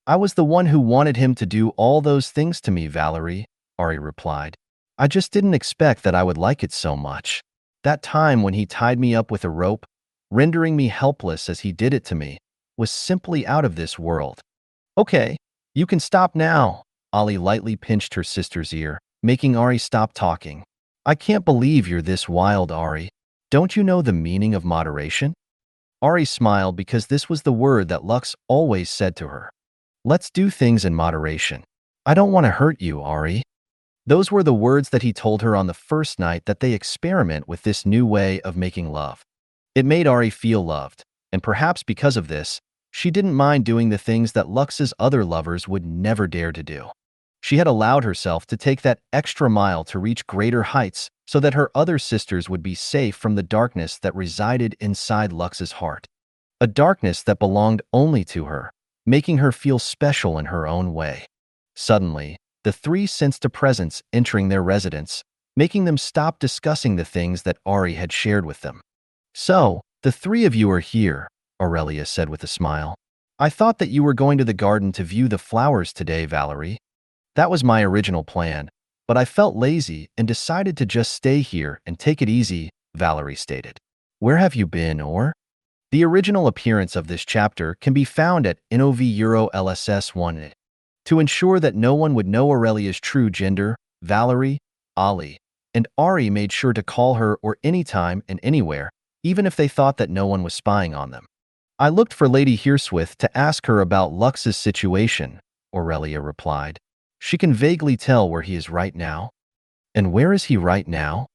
"I was the one who wanted him to do all those things to me, Valerie," Ari replied. "I just didn't expect that I would like it so much. That time when he tied me up with a rope, rendering me helpless as he did it to me, was simply out of this world." "Okay, you can stop now." Ali lightly pinched her sister's ear, making Ari stop talking. "I can't believe you're this wild, Ari. Don't you know the meaning of moderation?" Ari smiled because this was the word that Lux always said to her. "Let's do things in moderation. I don't want to hurt you, Ari." Those were the words that he told her on the first night that they experiment with this new way of making love. It made Ari feel loved, and perhaps because of this, she didn't mind doing the things that Lux's other lovers would never dare to do. She had allowed herself to take that extra mile to reach greater heights so that her other sisters would be safe from the darkness that resided inside Lux's heart. A darkness that belonged only to her, making her feel special in her own way. Suddenly, the three sensed a presence entering their residence, making them stop discussing the things that Ari had shared with them. "So, the three of you are here," Aurelia said with a smile. "I thought that you were going to the garden to view the flowers today, Valerie." "That was my original plan, but I felt lazy and decided to just stay here and take it easy," Valerie stated. "Where have you been, or?" The original appearance of this chapter can be found at NOV Euro LSS 1. To ensure that no one would know Aurelia's true gender, Valerie, Ali, and Ari made sure to call her or anytime and anywhere, even if they thought that no one was spying on them. "I looked for Lady Hearswith to ask her about Lux's situation," Aurelia replied. "She can vaguely tell where he is right now." "And where is he right now?"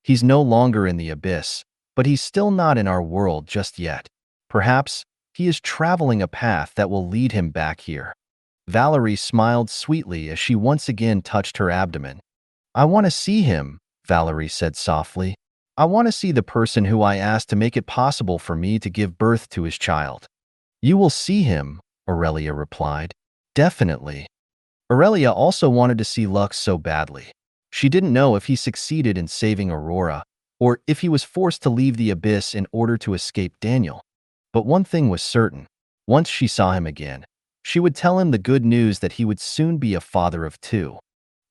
"He's no longer in the abyss, but he's still not in our world just yet. Perhaps he is traveling a path that will lead him back here. Valerie smiled sweetly as she once again touched her abdomen. I want to see him, Valerie said softly. I want to see the person who I asked to make it possible for me to give birth to his child. You will see him, Aurelia replied. Definitely. Aurelia also wanted to see Lux so badly. She didn't know if he succeeded in saving Aurora, or if he was forced to leave the abyss in order to escape Daniel. But one thing was certain. Once she saw him again, she would tell him the good news that he would soon be a father of two.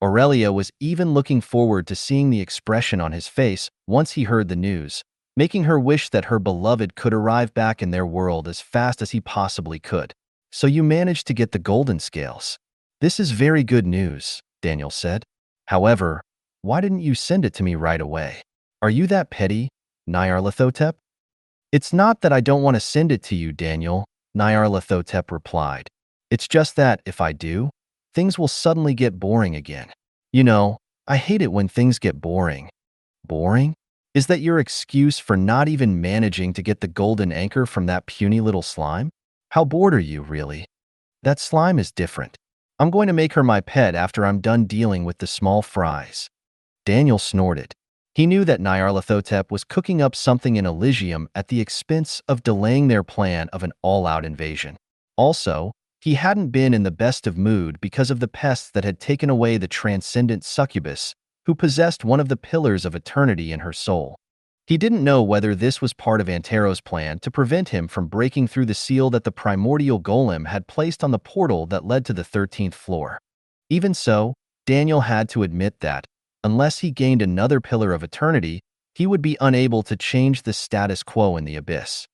Aurelia was even looking forward to seeing the expression on his face once he heard the news, making her wish that her beloved could arrive back in their world as fast as he possibly could. So you managed to get the golden scales. This is very good news, Daniel said. However, why didn't you send it to me right away? Are you that petty, Nyarlathotep? It's not that I don't want to send it to you, Daniel, Nyarlathotep replied. It's just that, if I do, things will suddenly get boring again. You know, I hate it when things get boring. Boring? Is that your excuse for not even managing to get the golden anchor from that puny little slime? How bored are you, really? That slime is different. I'm going to make her my pet after I'm done dealing with the small fries. Daniel snorted. He knew that Nyarlathotep was cooking up something in Elysium at the expense of delaying their plan of an all-out invasion. Also, he hadn't been in the best of mood because of the pests that had taken away the transcendent succubus, who possessed one of the pillars of eternity in her soul. He didn't know whether this was part of Antero's plan to prevent him from breaking through the seal that the primordial golem had placed on the portal that led to the 13th floor. Even so, Daniel had to admit that, unless he gained another pillar of eternity, he would be unable to change the status quo in the abyss.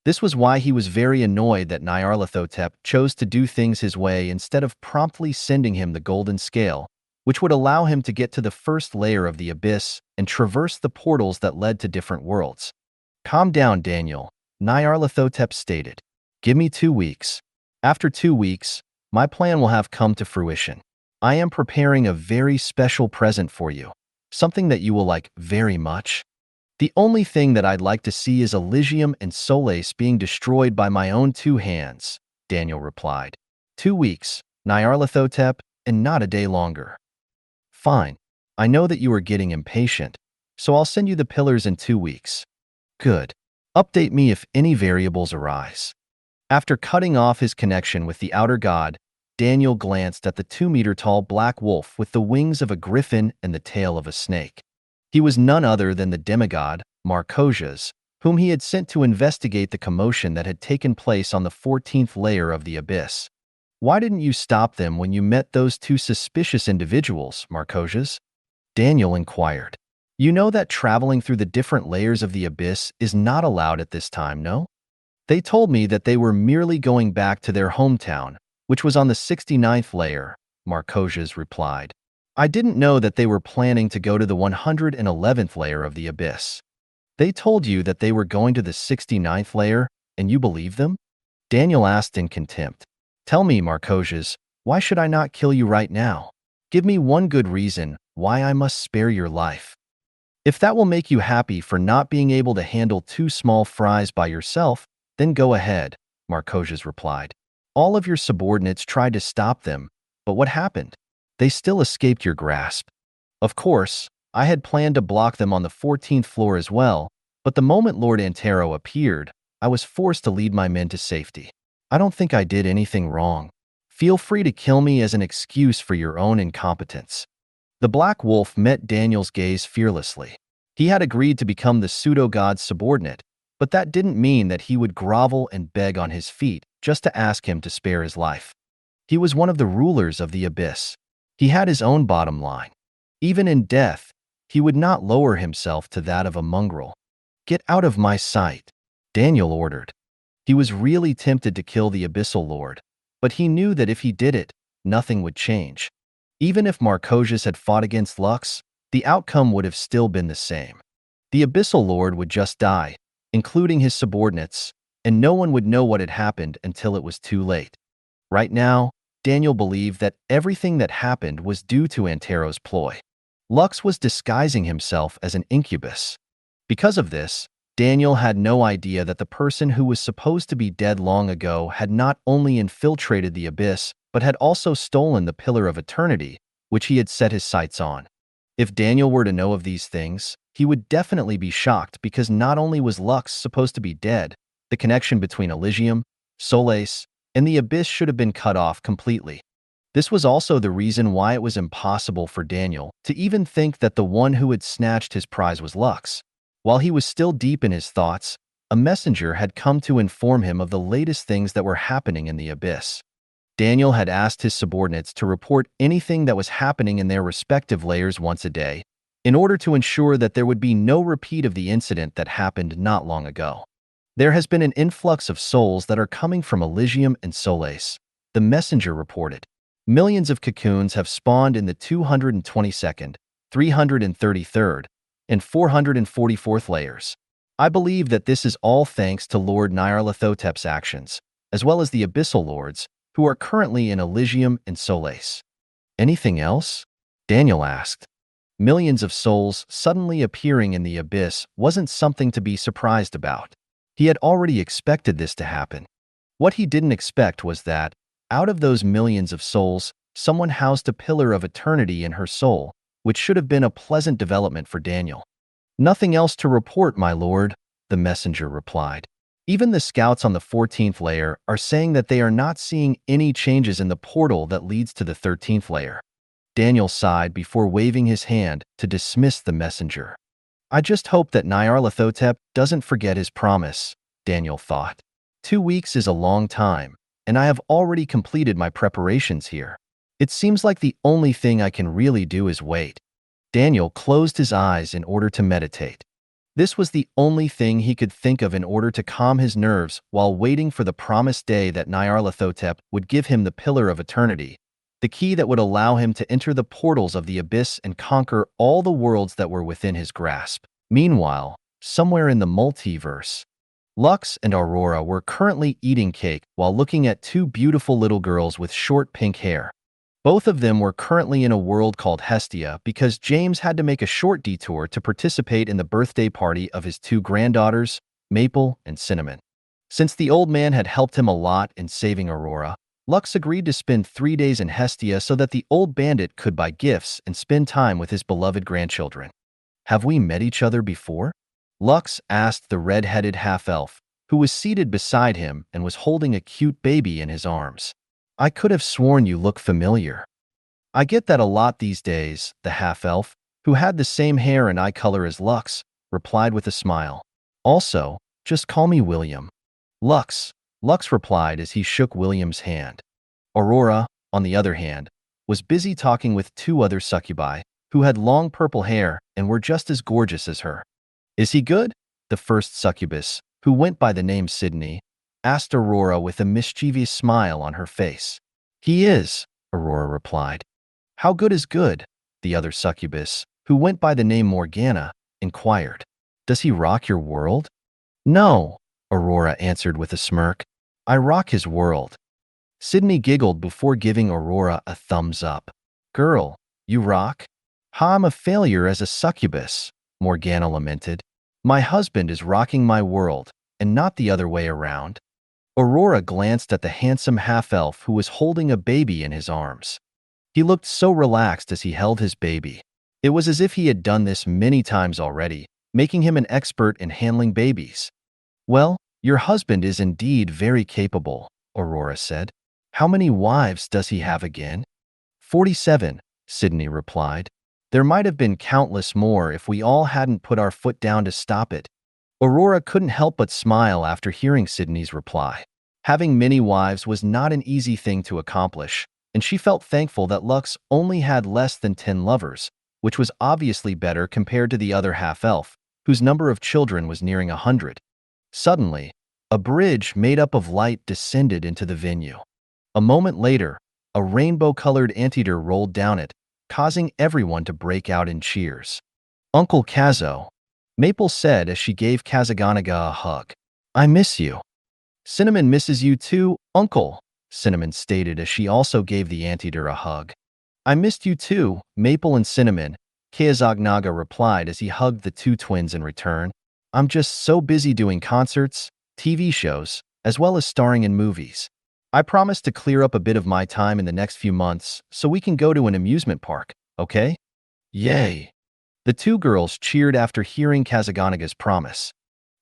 This was why he was very annoyed that Nyarlathotep chose to do things his way instead of promptly sending him the golden scale, which would allow him to get to the first layer of the abyss and traverse the portals that led to different worlds. Calm down, Daniel, Nyarlathotep stated. Give me 2 weeks. After 2 weeks, my plan will have come to fruition. I am preparing a very special present for you, something that you will like very much. The only thing that I'd like to see is Elysium and Solais being destroyed by my own 2 hands, Daniel replied. 2 weeks, Nyarlathotep, and not a day longer. Fine. I know that you are getting impatient, so I'll send you the pillars in 2 weeks. Good. Update me if any variables arise. After cutting off his connection with the outer god, Daniel glanced at the 2-meter-tall black wolf with the wings of a griffin and the tail of a snake. He was none other than the demigod, Marcosius, whom he had sent to investigate the commotion that had taken place on the 14th layer of the abyss. Why didn't you stop them when you met those 2 suspicious individuals, Marcosius? Daniel inquired. You know that traveling through the different layers of the abyss is not allowed at this time, no? They told me that they were merely going back to their hometown, which was on the 69th layer, Marcosius replied. I didn't know that they were planning to go to the 111th layer of the abyss. They told you that they were going to the 69th layer, and you believe them? Daniel asked in contempt. Tell me, Marcosius, why should I not kill you right now? Give me one good reason why I must spare your life. If that will make you happy for not being able to handle 2 small fries by yourself, then go ahead, Marcosius replied. All of your subordinates tried to stop them, but what happened? They still escaped your grasp. Of course, I had planned to block them on the 14th floor as well, but the moment Lord Antero appeared, I was forced to lead my men to safety. I don't think I did anything wrong. Feel free to kill me as an excuse for your own incompetence. The Black Wolf met Daniel's gaze fearlessly. He had agreed to become the pseudo-god's subordinate, but that didn't mean that he would grovel and beg on his feet just to ask him to spare his life. He was one of the rulers of the abyss. He had his own bottom line. Even in death, he would not lower himself to that of a mongrel. Get out of my sight, Daniel ordered. He was really tempted to kill the Abyssal Lord, but he knew that if he did it, nothing would change. Even if Marcosius had fought against Lux, the outcome would have still been the same. The Abyssal Lord would just die, including his subordinates, and no one would know what had happened until it was too late. Right now, Daniel believed that everything that happened was due to Antero's ploy. Lux was disguising himself as an incubus. Because of this, Daniel had no idea that the person who was supposed to be dead long ago had not only infiltrated the abyss, but had also stolen the Pillar of Eternity, which he had set his sights on. If Daniel were to know of these things, he would definitely be shocked because not only was Lux supposed to be dead, the connection between Elysium, Solais, and the abyss should have been cut off completely. This was also the reason why it was impossible for Daniel to even think that the one who had snatched his prize was Lux. While he was still deep in his thoughts, a messenger had come to inform him of the latest things that were happening in the abyss. Daniel had asked his subordinates to report anything that was happening in their respective layers once a day, in order to ensure that there would be no repeat of the incident that happened not long ago. There has been an influx of souls that are coming from Elysium and Solais, the messenger reported. Millions of cocoons have spawned in the 222nd, 333rd, and 444th layers. I believe that this is all thanks to Lord Nyarlathotep's actions, as well as the Abyssal Lords, who are currently in Elysium and Solais. Anything else? Daniel asked. Millions of souls suddenly appearing in the abyss wasn't something to be surprised about. He had already expected this to happen. What he didn't expect was that, out of those millions of souls, someone housed a Pillar of Eternity in her soul, which should have been a pleasant development for Daniel. Nothing else to report, my lord, the messenger replied. Even the scouts on the 14th layer are saying that they are not seeing any changes in the portal that leads to the 13th layer. Daniel sighed before waving his hand to dismiss the messenger. I just hope that Nyarlathotep doesn't forget his promise, Daniel thought. 2 weeks is a long time, and I have already completed my preparations here. It seems like the only thing I can really do is wait. Daniel closed his eyes in order to meditate. This was the only thing he could think of in order to calm his nerves while waiting for the promised day that Nyarlathotep would give him the Pillar of Eternity, the key that would allow him to enter the portals of the abyss and conquer all the worlds that were within his grasp. Meanwhile, somewhere in the multiverse, Lux and Aurora were currently eating cake while looking at two beautiful little girls with short pink hair. Both of them were currently in a world called Hestia because James had to make a short detour to participate in the birthday party of his two granddaughters, Maple and Cinnamon. Since the old man had helped him a lot in saving Aurora, Lux agreed to spend 3 days in Hestia so that the old bandit could buy gifts and spend time with his beloved grandchildren. Have we met each other before? Lux asked the red-headed half-elf, who was seated beside him and was holding a cute baby in his arms. I could have sworn you look familiar. I get that a lot these days, the half-elf, who had the same hair and eye color as Lux, replied with a smile. Also, just call me William. Lux replied as he shook William's hand. Aurora, on the other hand, was busy talking with two other succubi, who had long purple hair and were just as gorgeous as her. Is he good? The first succubus, who went by the name Sydney, asked Aurora with a mischievous smile on her face. He is, Aurora replied. How good is good? The other succubus, who went by the name Morgana, inquired. Does he rock your world? No, Aurora answered with a smirk. I rock his world. Sydney giggled before giving Aurora a thumbs up. Girl, you rock? Ha, I'm a failure as a succubus, Morgana lamented. My husband is rocking my world, and not the other way around. Aurora glanced at the handsome half-elf who was holding a baby in his arms. He looked so relaxed as he held his baby. It was as if he had done this many times already, making him an expert in handling babies. Well, your husband is indeed very capable, Aurora said. How many wives does he have again? 47, Sydney replied. There might have been countless more if we all hadn't put our foot down to stop it. Aurora couldn't help but smile after hearing Sydney's reply. Having many wives was not an easy thing to accomplish, and she felt thankful that Lux only had less than 10 lovers, which was obviously better compared to the other half-elf, whose number of children was nearing 100. Suddenly, a bridge made up of light descended into the venue. A moment later, a rainbow-colored anteater rolled down it, causing everyone to break out in cheers. Uncle Kazo, Maple said as she gave Kazaganaga a hug. I miss you. Cinnamon misses you too, Uncle, Cinnamon stated as she also gave the anteater a hug. I missed you too, Maple and Cinnamon, Kazaganaga replied as he hugged the two twins in return. I'm just so busy doing concerts, TV shows, as well as starring in movies. I promise to clear up a bit of my time in the next few months so we can go to an amusement park, okay? Yay! The two girls cheered after hearing Kazaganaga's promise.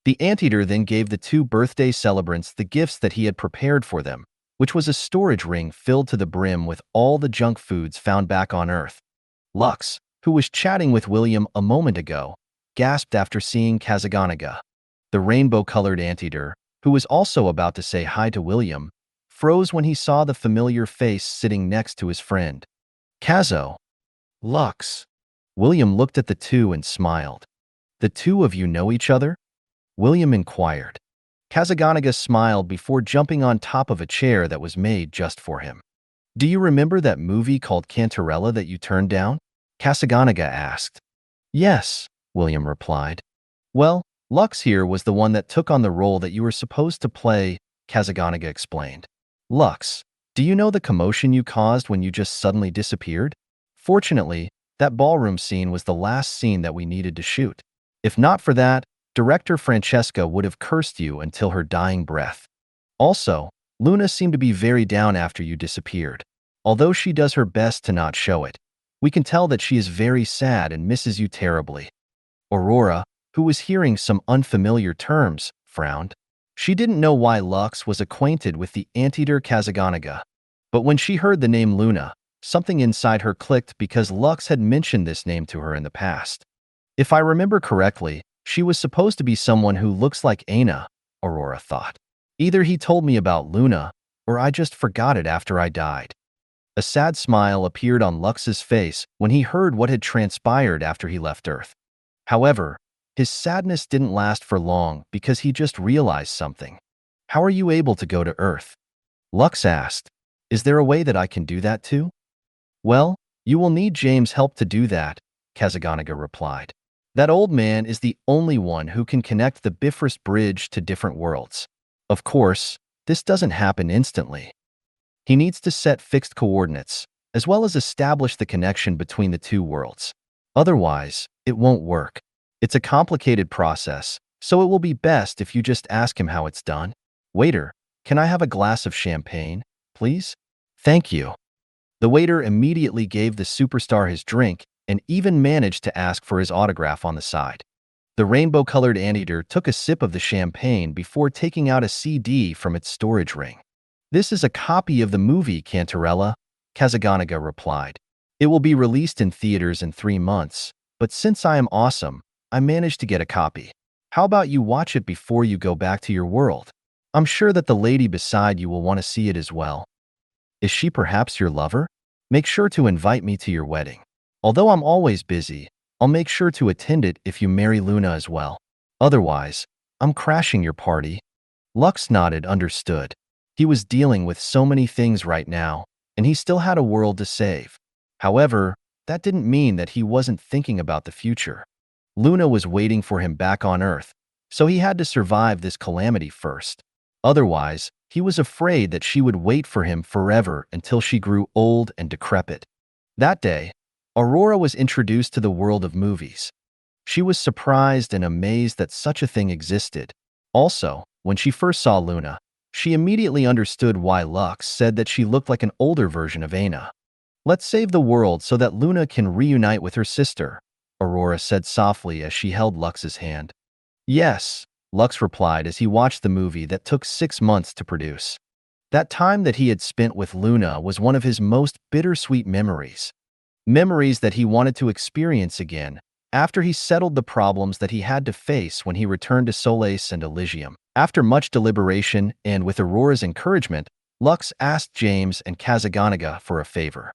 The anteater then gave the two birthday celebrants the gifts that he had prepared for them, which was a storage ring filled to the brim with all the junk foods found back on Earth. Lux, who was chatting with William a moment ago, gasped after seeing Kazaganaga. The rainbow-colored anteater, who was also about to say hi to William, froze when he saw the familiar face sitting next to his friend. Kazo. Lux. William looked at the two and smiled. The two of you know each other? William inquired. Kazaganaga smiled before jumping on top of a chair that was made just for him. Do you remember that movie called Cantarella that you turned down? Kazaganaga asked. Yes, William replied. Well, Lux here was the one that took on the role that you were supposed to play, Kazaganaga explained. Lux, do you know the commotion you caused when you just suddenly disappeared? Fortunately, that ballroom scene was the last scene that we needed to shoot. If not for that, Director Francesca would have cursed you until her dying breath. Also, Luna seemed to be very down after you disappeared. Although she does her best to not show it, we can tell that she is very sad and misses you terribly. Aurora, who was hearing some unfamiliar terms, frowned. She didn't know why Lux was acquainted with the anteater Kazaganaga. But when she heard the name Luna, something inside her clicked because Lux had mentioned this name to her in the past. If I remember correctly, she was supposed to be someone who looks like Aina, Aurora thought. Either he told me about Luna, or I just forgot it after I died. A sad smile appeared on Lux's face when he heard what had transpired after he left Earth. However, his sadness didn't last for long because he just realized something. How are you able to go to Earth? Lux asked. Is there a way that I can do that too? Well, you will need James' help to do that, Kazaganaga replied. That old man is the only one who can connect the Bifrost Bridge to different worlds. Of course, this doesn't happen instantly. He needs to set fixed coordinates, as well as establish the connection between the two worlds. Otherwise, it won't work. It's a complicated process, so it will be best if you just ask him how it's done. Waiter, can I have a glass of champagne, please? Thank you. The waiter immediately gave the superstar his drink and even managed to ask for his autograph on the side. The rainbow-colored anteater took a sip of the champagne before taking out a CD from its storage ring. This is a copy of the movie Cantarella, Kazaganaga replied. It will be released in theaters in 3 months, but since I am awesome, I managed to get a copy. How about you watch it before you go back to your world? I'm sure that the lady beside you will want to see it as well. Is she perhaps your lover? Make sure to invite me to your wedding. Although I'm always busy, I'll make sure to attend it if you marry Luna as well. Otherwise, I'm crashing your party. Lux nodded, understood. He was dealing with so many things right now, and he still had a world to save. However, that didn't mean that he wasn't thinking about the future. Luna was waiting for him back on Earth, so he had to survive this calamity first. Otherwise, he was afraid that she would wait for him forever until she grew old and decrepit. That day, Aurora was introduced to the world of movies. She was surprised and amazed that such a thing existed. Also, when she first saw Luna, she immediately understood why Lux said that she looked like an older version of Aina. Let's save the world so that Luna can reunite with her sister, Aurora said softly as she held Lux's hand. Yes, Lux replied as he watched the movie that took 6 months to produce. That time that he had spent with Luna was one of his most bittersweet memories. Memories that he wanted to experience again after he settled the problems that he had to face when he returned to Solais and Elysium. After much deliberation and with Aurora's encouragement, Lux asked James and Kazaganaga for a favor.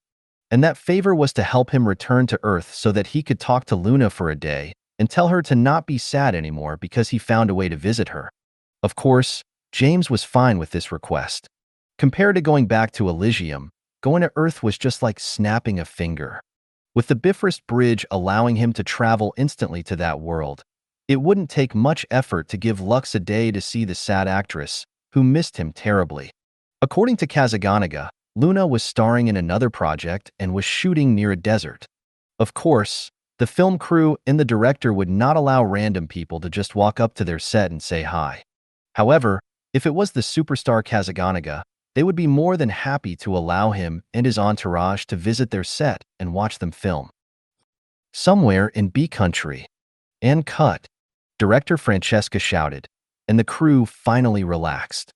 And that favor was to help him return to Earth so that he could talk to Luna for a day and tell her to not be sad anymore because he found a way to visit her. Of course, James was fine with this request. Compared to going back to Elysium, going to Earth was just like snapping a finger. With the Bifrost Bridge allowing him to travel instantly to that world, it wouldn't take much effort to give Lux a day to see the sad actress, who missed him terribly. According to Kazaganaga, Luna was starring in another project and was shooting near a desert. Of course, The film crew and the director would not allow random people to just walk up to their set and say hi. However, if it was the superstar Kazaganaga, they would be more than happy to allow him and his entourage to visit their set and watch them film. Somewhere in B Country. And cut. Director Francesca shouted, and the crew finally relaxed.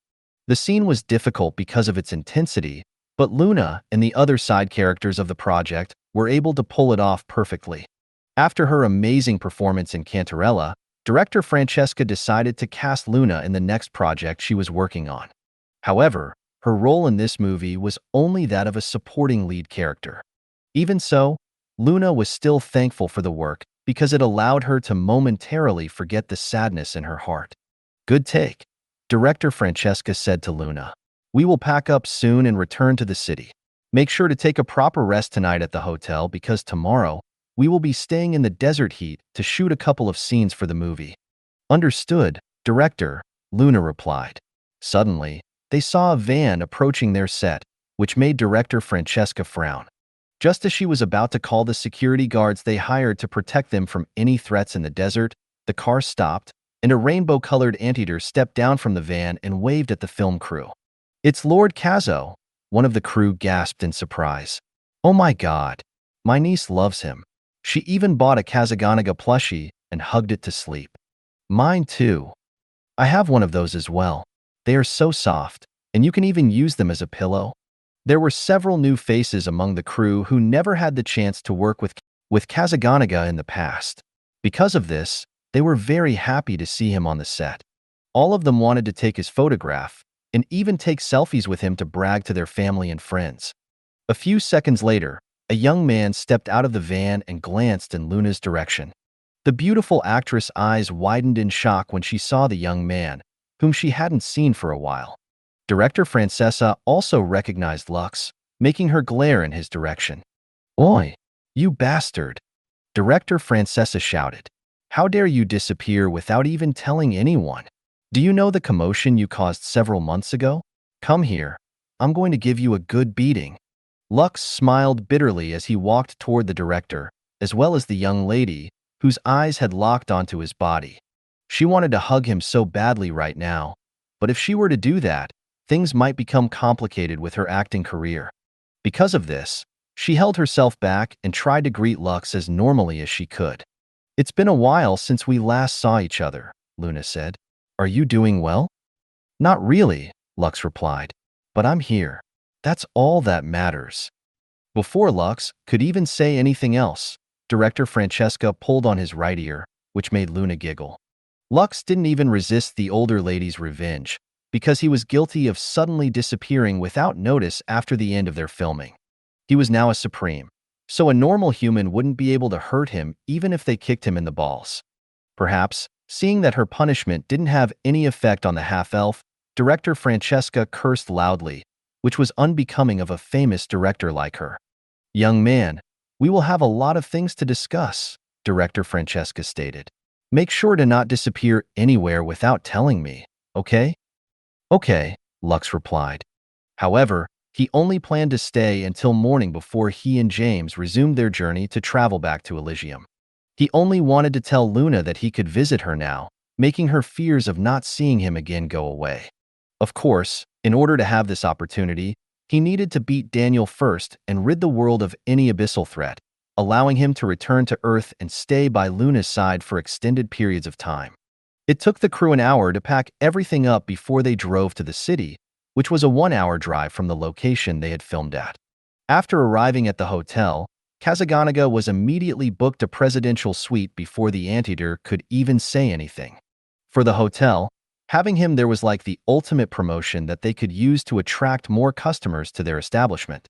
The scene was difficult because of its intensity, but Luna and the other side characters of the project were able to pull it off perfectly. After her amazing performance in Cantarella, director Francesca decided to cast Luna in the next project she was working on. However, her role in this movie was only that of a supporting lead character. Even so, Luna was still thankful for the work because it allowed her to momentarily forget the sadness in her heart. Good take, director Francesca said to Luna. We will pack up soon and return to the city. Make sure to take a proper rest tonight at the hotel because tomorrow, we will be staying in the desert heat to shoot a couple of scenes for the movie. Understood, director, Luna replied. Suddenly, they saw a van approaching their set, which made director Francesca frown. Just as she was about to call the security guards they hired to protect them from any threats in the desert, the car stopped, and a rainbow-colored anteater stepped down from the van and waved at the film crew. It's Lord Kazo, one of the crew gasped in surprise. Oh my God, my niece loves him. She even bought a Kazaganaga plushie and hugged it to sleep. Mine too. I have one of those as well. They are so soft, and you can even use them as a pillow. There were several new faces among the crew who never had the chance to work with Kazaganaga in the past. Because of this, they were very happy to see him on the set. All of them wanted to take his photograph and even take selfies with him to brag to their family and friends. A few seconds later, a young man stepped out of the van and glanced in Luna's direction. The beautiful actress' eyes widened in shock when she saw the young man, whom she hadn't seen for a while. Director Francesca also recognized Lux, making her glare in his direction. Oi, you bastard! Director Francesca shouted. How dare you disappear without even telling anyone? Do you know the commotion you caused several months ago? Come here. I'm going to give you a good beating. Lux smiled bitterly as he walked toward the director, as well as the young lady, whose eyes had locked onto his body. She wanted to hug him so badly right now, but if she were to do that, things might become complicated with her acting career. Because of this, she held herself back and tried to greet Lux as normally as she could. It's been a while since we last saw each other, Luna said. Are you doing well? Not really, Lux replied, but I'm here. That's all that matters. Before Lux could even say anything else, director Francesca pulled on his right ear, which made Luna giggle. Lux didn't even resist the older lady's revenge, because he was guilty of suddenly disappearing without notice after the end of their filming. He was now a supreme, so a normal human wouldn't be able to hurt him even if they kicked him in the balls. Perhaps, seeing that her punishment didn't have any effect on the half-elf, director Francesca cursed loudly, which was unbecoming of a famous director like her. Young man, we will have a lot of things to discuss, director Francesca stated. Make sure to not disappear anywhere without telling me, okay? Okay, Lux replied. However, he only planned to stay until morning before he and James resumed their journey to travel back to Elysium. He only wanted to tell Luna that he could visit her now, making her fears of not seeing him again go away. Of course, in order to have this opportunity, he needed to beat Daniel first and rid the world of any abyssal threat, allowing him to return to Earth and stay by Luna's side for extended periods of time. It took the crew an hour to pack everything up before they drove to the city, which was a 1-hour drive from the location they had filmed at. After arriving at the hotel, Kazaganaga was immediately booked a presidential suite before the anteater could even say anything. For the hotel, having him there was like the ultimate promotion that they could use to attract more customers to their establishment.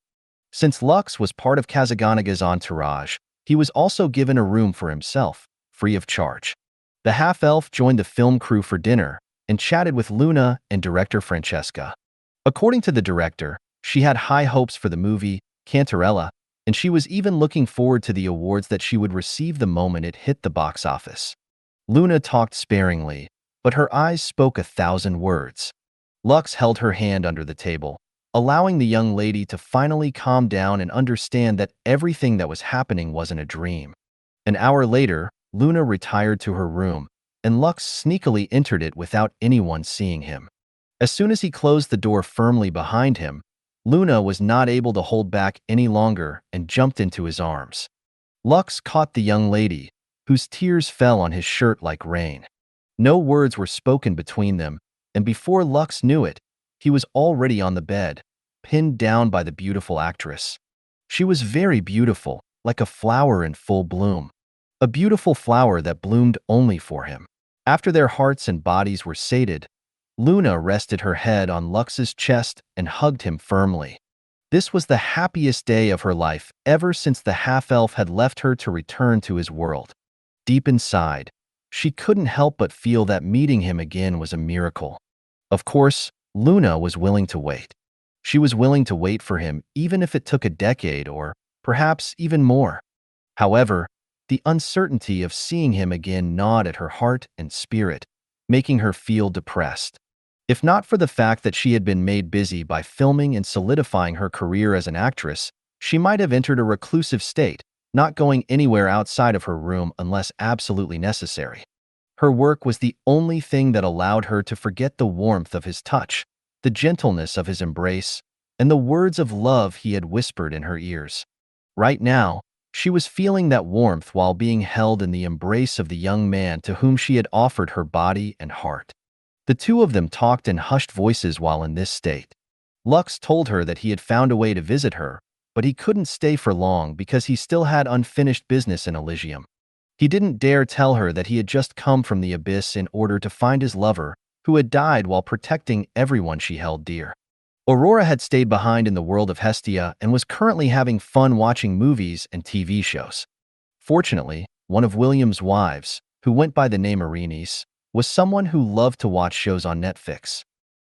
Since Lux was part of Kazaganaga's entourage, he was also given a room for himself, free of charge. The half-elf joined the film crew for dinner and chatted with Luna and director Francesca. According to the director, she had high hopes for the movie, Cantarella, and she was even looking forward to the awards that she would receive the moment it hit the box office. Luna talked sparingly, but her eyes spoke 1,000 words. Lux held her hand under the table, allowing the young lady to finally calm down and understand that everything that was happening wasn't a dream. An hour later, Luna retired to her room, and Lux sneakily entered it without anyone seeing him. As soon as he closed the door firmly behind him, Luna was not able to hold back any longer and jumped into his arms. Lux caught the young lady, whose tears fell on his shirt like rain. No words were spoken between them, and before Lux knew it, he was already on the bed, pinned down by the beautiful actress. She was very beautiful, like a flower in full bloom. A beautiful flower that bloomed only for him. After their hearts and bodies were sated, Luna rested her head on Lux's chest and hugged him firmly. This was the happiest day of her life ever since the half-elf had left her to return to his world. Deep inside, she couldn't help but feel that meeting him again was a miracle. Of course, Luna was willing to wait. She was willing to wait for him even if it took a decade or perhaps even more. However, the uncertainty of seeing him again gnawed at her heart and spirit, making her feel depressed. If not for the fact that she had been made busy by filming and solidifying her career as an actress, she might have entered a reclusive state, not going anywhere outside of her room unless absolutely necessary. Her work was the only thing that allowed her to forget the warmth of his touch, the gentleness of his embrace, and the words of love he had whispered in her ears. Right now, she was feeling that warmth while being held in the embrace of the young man to whom she had offered her body and heart. The two of them talked in hushed voices while in this state. Lux told her that he had found a way to visit her, but he couldn't stay for long because he still had unfinished business in Elysium. He didn't dare tell her that he had just come from the abyss in order to find his lover, who had died while protecting everyone she held dear. Aurora had stayed behind in the world of Hestia and was currently having fun watching movies and TV shows. Fortunately, one of William's wives, who went by the name Irenice, was someone who loved to watch shows on Netflix.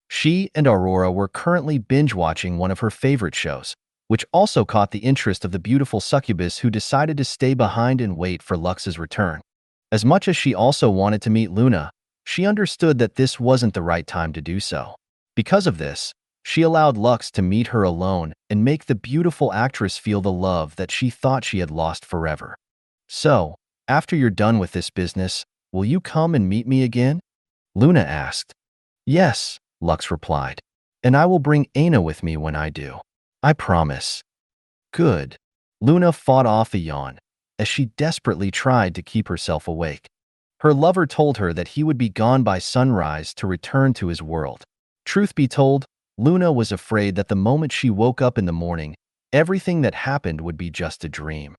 She and Aurora were currently binge-watching one of her favorite shows, which also caught the interest of the beautiful succubus who decided to stay behind and wait for Lux's return. As much as she also wanted to meet Luna, she understood that this wasn't the right time to do so. Because of this, she allowed Lux to meet her alone and make the beautiful actress feel the love that she thought she had lost forever. So, after you're done with this business, will you come and meet me again? Luna asked. Yes, Lux replied. And I will bring Aina with me when I do. I promise. Good. Luna fought off a yawn, as she desperately tried to keep herself awake. Her lover told her that he would be gone by sunrise to return to his world. Truth be told, Luna was afraid that the moment she woke up in the morning, everything that happened would be just a dream.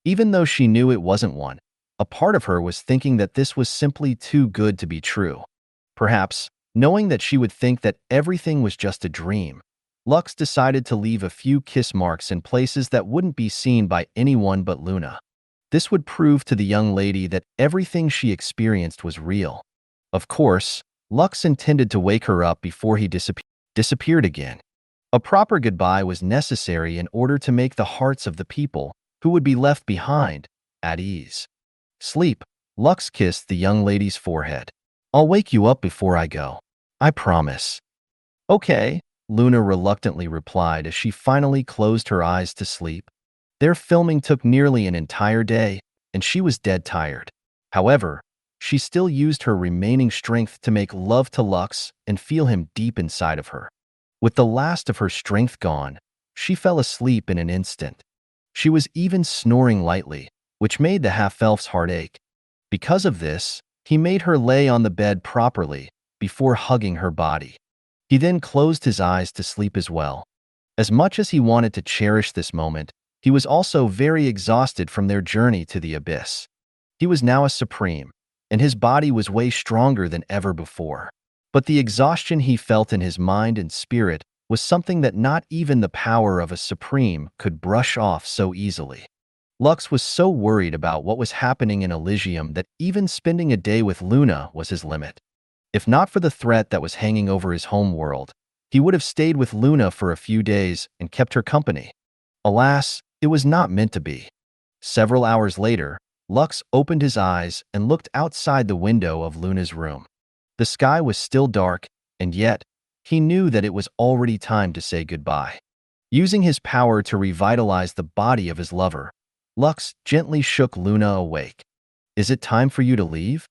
Even though she knew it wasn't one, a part of her was thinking that this was simply too good to be true. Perhaps, knowing that she would think that everything was just a dream, Lux decided to leave a few kiss marks in places that wouldn't be seen by anyone but Luna. This would prove to the young lady that everything she experienced was real. Of course, Lux intended to wake her up before he disappeared again. A proper goodbye was necessary in order to make the hearts of the people who would be left behind at ease. Sleep, Lux kissed the young lady's forehead. I'll wake you up before I go. I promise. Okay, Luna reluctantly replied as she finally closed her eyes to sleep. Their filming took nearly an entire day, and she was dead tired. However, she still used her remaining strength to make love to Lux and feel him deep inside of her. With the last of her strength gone, she fell asleep in an instant. She was even snoring lightly, which made the half-elf's heart ache. Because of this, he made her lay on the bed properly before hugging her body. He then closed his eyes to sleep as well. As much as he wanted to cherish this moment, he was also very exhausted from their journey to the abyss. He was now a supreme, and his body was way stronger than ever before. But the exhaustion he felt in his mind and spirit was something that not even the power of a supreme could brush off so easily. Lux was so worried about what was happening in Elysium that even spending a day with Luna was his limit. If not for the threat that was hanging over his home world, he would have stayed with Luna for a few days and kept her company. Alas, it was not meant to be. Several hours later, Lux opened his eyes and looked outside the window of Luna's room. The sky was still dark, and yet, he knew that it was already time to say goodbye. Using his power to revitalize the body of his lover, Lux gently shook Luna awake. Is it time for you to leave?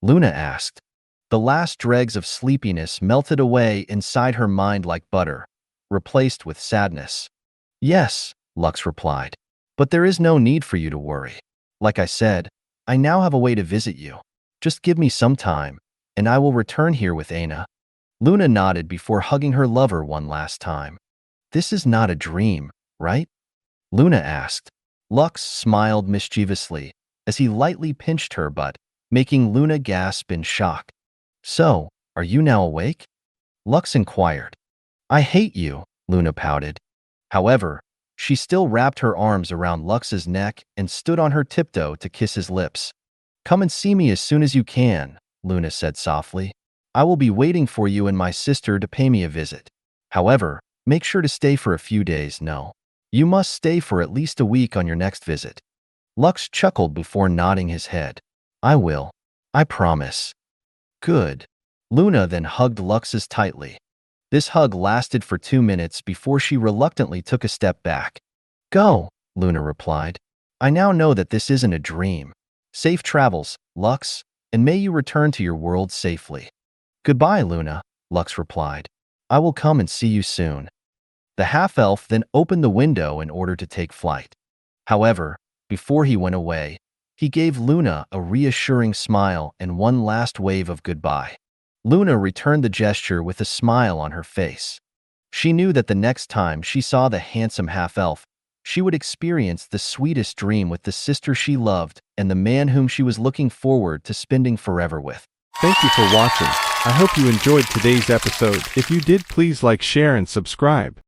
Luna asked. The last dregs of sleepiness melted away inside her mind like butter, replaced with sadness. Yes, Lux replied. But there is no need for you to worry. Like I said, I now have a way to visit you. Just give me some time, and I will return here with Aina. Luna nodded before hugging her lover one last time. This is not a dream, right? Luna asked. Lux smiled mischievously as he lightly pinched her butt, making Luna gasp in shock. So, are you now awake? Lux inquired. I hate you, Luna pouted. However, she still wrapped her arms around Lux's neck and stood on her tiptoe to kiss his lips. Come and see me as soon as you can, Luna said softly. I will be waiting for you and my sister to pay me a visit. However, make sure to stay for a few days, no. You must stay for at least a week on your next visit. Lux chuckled before nodding his head. I will. I promise. Good. Luna then hugged Lux's tightly. This hug lasted for 2 minutes before she reluctantly took a step back. Go, Luna replied. I now know that this isn't a dream. Safe travels, Lux, and may you return to your world safely. Goodbye, Luna, Lux replied. I will come and see you soon. The half-elf then opened the window in order to take flight. However, before he went away, he gave Luna a reassuring smile and one last wave of goodbye. Luna returned the gesture with a smile on her face. She knew that the next time she saw the handsome half-elf, she would experience the sweetest dream with the sister she loved and the man whom she was looking forward to spending forever with. Thank you for watching. I hope you enjoyed today's episode. If you did, please like, share, and subscribe.